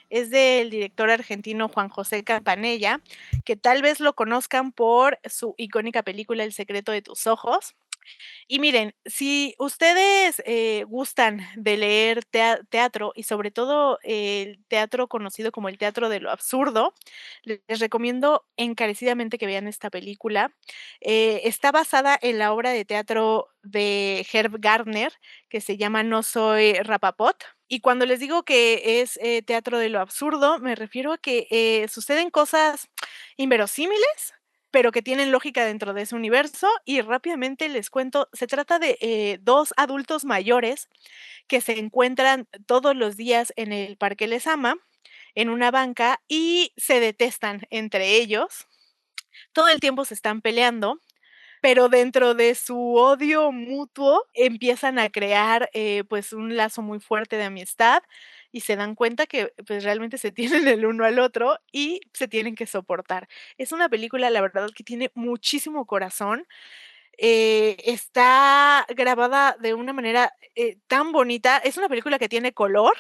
Es del director argentino Juan José Campanella, que tal vez lo conozcan por su icónica película El secreto de tus ojos. Y miren, si ustedes gustan de leer teatro y sobre todo el teatro conocido como el teatro de lo absurdo, les recomiendo encarecidamente que vean esta película. Está basada en la obra de teatro de Herb Gardner que se llama No soy Rapaport. Y cuando les digo que es teatro de lo absurdo, me refiero a que suceden cosas inverosímiles, pero que tienen lógica dentro de ese universo. Y rápidamente les cuento, se trata de 2 adultos mayores que se encuentran todos los días en el Parque Lezama, en una banca, y se detestan entre ellos. Todo el tiempo se están peleando, pero dentro de su odio mutuo empiezan a crear, pues, un lazo muy fuerte de amistad y se dan cuenta que, pues, realmente se tienen el uno al otro y se tienen que soportar. Es una película, la verdad, que tiene muchísimo corazón. Está grabada de una manera, tan bonita. Es una película que tiene color.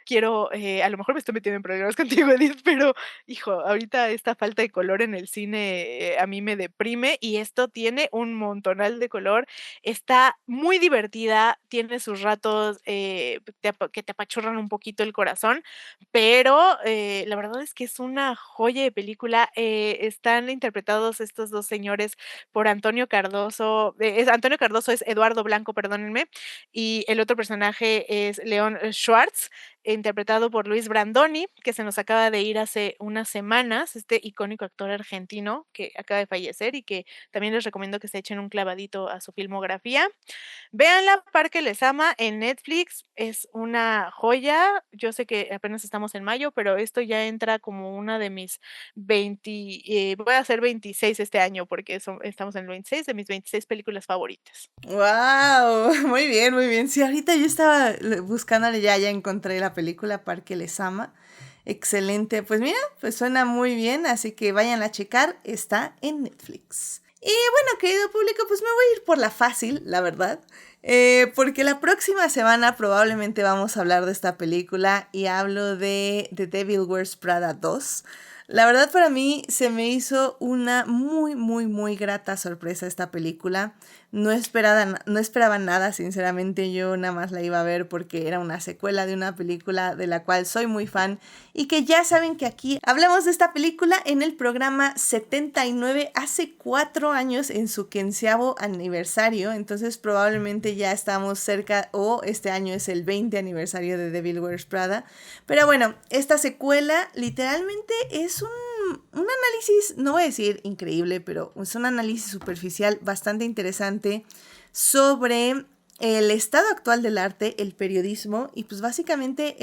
Quiero, a lo mejor me estoy metiendo en problemas contigo, Edith, pero, hijo, ahorita esta falta de color en el cine, a mí me deprime, y esto tiene un montonal de color. Está muy divertida, tiene sus ratos, que te apachurran un poquito el corazón, pero, la verdad es que es una joya de película. Están interpretados estos 2 señores por Antonio Cardoso. Antonio Cardoso es Eduardo Blanco, perdónenme, y el otro personaje es León Schwartz, interpretado por Luis Brandoni, que se nos acaba de ir hace unas semanas, este icónico actor argentino que acaba de fallecer y que también les recomiendo que se echen un clavadito a su filmografía. Véanla, Parque Lezama en Netflix, es una joya. Yo sé que apenas estamos en mayo, pero esto ya entra como una de mis 20, voy a hacer 26 este año porque estamos en el 26 de mis 26 películas favoritas. ¡Wow! Muy bien, muy bien. Sí, ahorita yo estaba buscándole, ya encontré la película Parque Lezama. Excelente. Pues mira, pues suena muy bien, así que vayan a checar, está en Netflix. Y bueno, querido público, pues me voy a ir por la fácil, la verdad. Porque la próxima semana probablemente vamos a hablar de esta película y hablo de The Devil Wears Prada 2. La verdad para mí se me hizo una muy, muy, muy grata sorpresa esta película. No esperaba nada, sinceramente. Yo nada más la iba a ver porque era una secuela de una película de la cual soy muy fan y que ya saben que aquí hablamos de esta película en el programa 79 hace 4 años en su 15º aniversario. Entonces probablemente ya estamos cerca o este año es el 20 aniversario de Devil Wears Prada. Pero bueno, esta secuela literalmente es un análisis, no voy a decir increíble, pero es un análisis superficial bastante interesante sobre el estado actual del arte, el periodismo y pues básicamente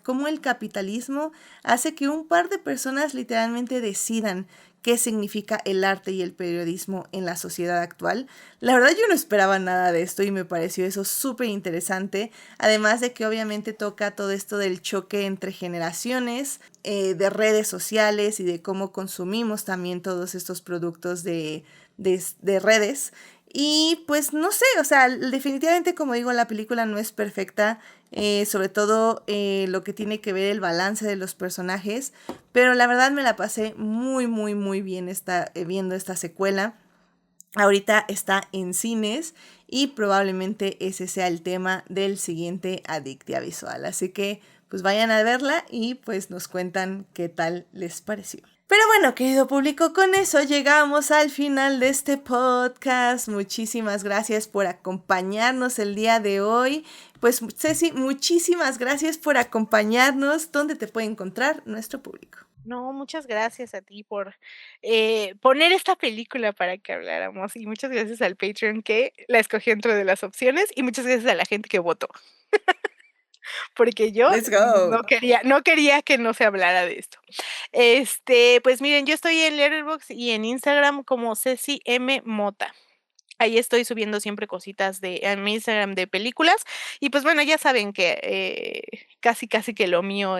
cómo el capitalismo hace que un par de personas literalmente decidan qué significa el arte y el periodismo en la sociedad actual. La verdad yo no esperaba nada de esto y me pareció eso súper interesante, además de que obviamente toca todo esto del choque entre generaciones, de redes sociales y de cómo consumimos también todos estos productos de redes. Y pues no sé, o sea, definitivamente como digo, la película no es perfecta, sobre todo lo que tiene que ver el balance de los personajes, pero la verdad me la pasé muy, muy, muy bien viendo esta secuela. Ahorita está en cines y probablemente ese sea el tema del siguiente Adictia Visual. Así que pues vayan a verla y pues nos cuentan qué tal les pareció. Pero bueno, querido público, con eso llegamos al final de este podcast. Muchísimas gracias por acompañarnos el día de hoy. Pues Ceci, muchísimas gracias por acompañarnos. ¿Dónde te puede encontrar nuestro público? No, muchas gracias a ti por poner esta película para que habláramos y muchas gracias al Patreon que la escogió dentro de las opciones y muchas gracias a la gente que votó. Porque yo Let's go. no quería que no se hablara de esto. Pues miren, yo estoy en Letterboxd y en Instagram como Ceci M. Mota. Ahí estoy subiendo siempre cositas en mi Instagram de películas. Y pues bueno, ya saben que casi que lo mío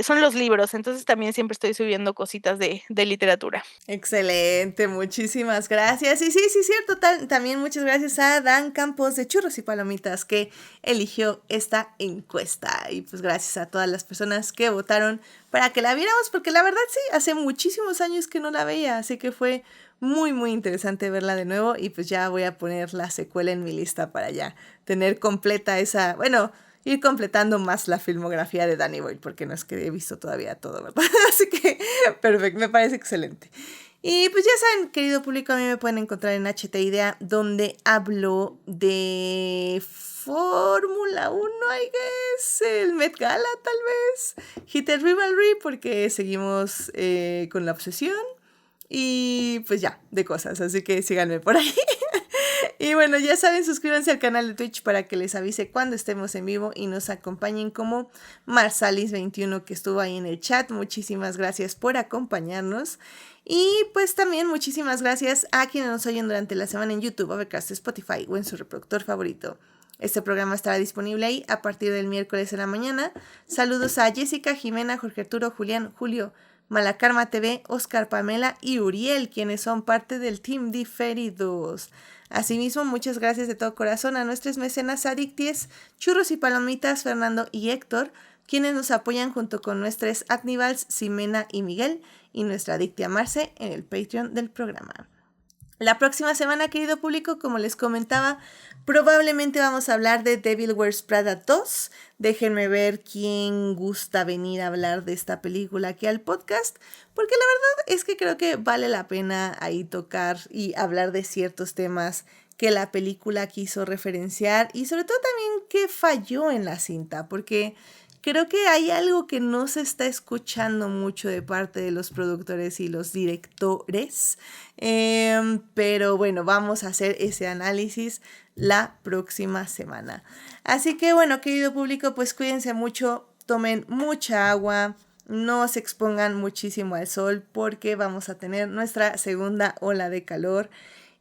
son los libros. Entonces también siempre estoy subiendo cositas de literatura. Excelente, muchísimas gracias. Y sí, cierto, también muchas gracias a Dan Campos de Churros y Palomitas que eligió esta encuesta. Y pues gracias a todas las personas que votaron para que la viéramos, porque la verdad sí, hace muchísimos años que no la veía, así que fue muy, muy interesante verla de nuevo. Y pues ya voy a poner la secuela en mi lista para ya tener completa esa, bueno, ir completando más la filmografía de Danny Boyle, porque no es que he visto todavía todo, ¿verdad? Así que, perfecto, me parece excelente. Y pues ya saben, querido público, a mí me pueden encontrar en HT Idea, donde hablo de Fórmula 1, I guess, el Met Gala tal vez, Hit and Rivalry, porque seguimos con la obsesión, y pues ya, de cosas, así que síganme por ahí. Y bueno, ya saben, suscríbanse al canal de Twitch para que les avise cuando estemos en vivo y nos acompañen como Marsalis21 que estuvo ahí en el chat. Muchísimas gracias por acompañarnos. Y pues también muchísimas gracias a quienes nos oyen durante la semana en YouTube, Overcast, Spotify o en su reproductor favorito. Este programa estará disponible ahí a partir del miércoles en la mañana. Saludos a Jessica, Jimena, Jorge Arturo, Julián, Julio, Malakarma TV, Oscar, Pamela y Uriel, quienes son parte del Team Diferidos. Asimismo, muchas gracias de todo corazón a nuestros mecenas adicties, Churros y Palomitas, Fernando y Héctor, quienes nos apoyan junto con nuestros Adnivals, Ximena y Miguel, y nuestra adictia Marce en el Patreon del programa. La próxima semana, querido público, como les comentaba, probablemente vamos a hablar de Devil Wears Prada 2. Déjenme ver quién gusta venir a hablar de esta película aquí al podcast, porque la verdad es que creo que vale la pena ahí tocar y hablar de ciertos temas que la película quiso referenciar y sobre todo también que falló en la cinta, porque creo que hay algo que no se está escuchando mucho de parte de los productores y los directores, pero bueno, vamos a hacer ese análisis la próxima semana. Así que bueno, querido público, pues cuídense mucho, tomen mucha agua, no se expongan muchísimo al sol porque vamos a tener nuestra segunda ola de calor.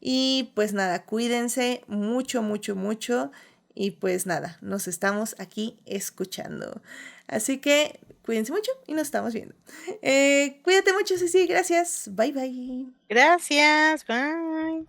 Y pues nada, cuídense mucho, mucho, mucho. Y pues nada, nos estamos aquí escuchando. Así que cuídense mucho y nos estamos viendo. Cuídate mucho, Ceci. Gracias. Bye, bye. Gracias. Bye.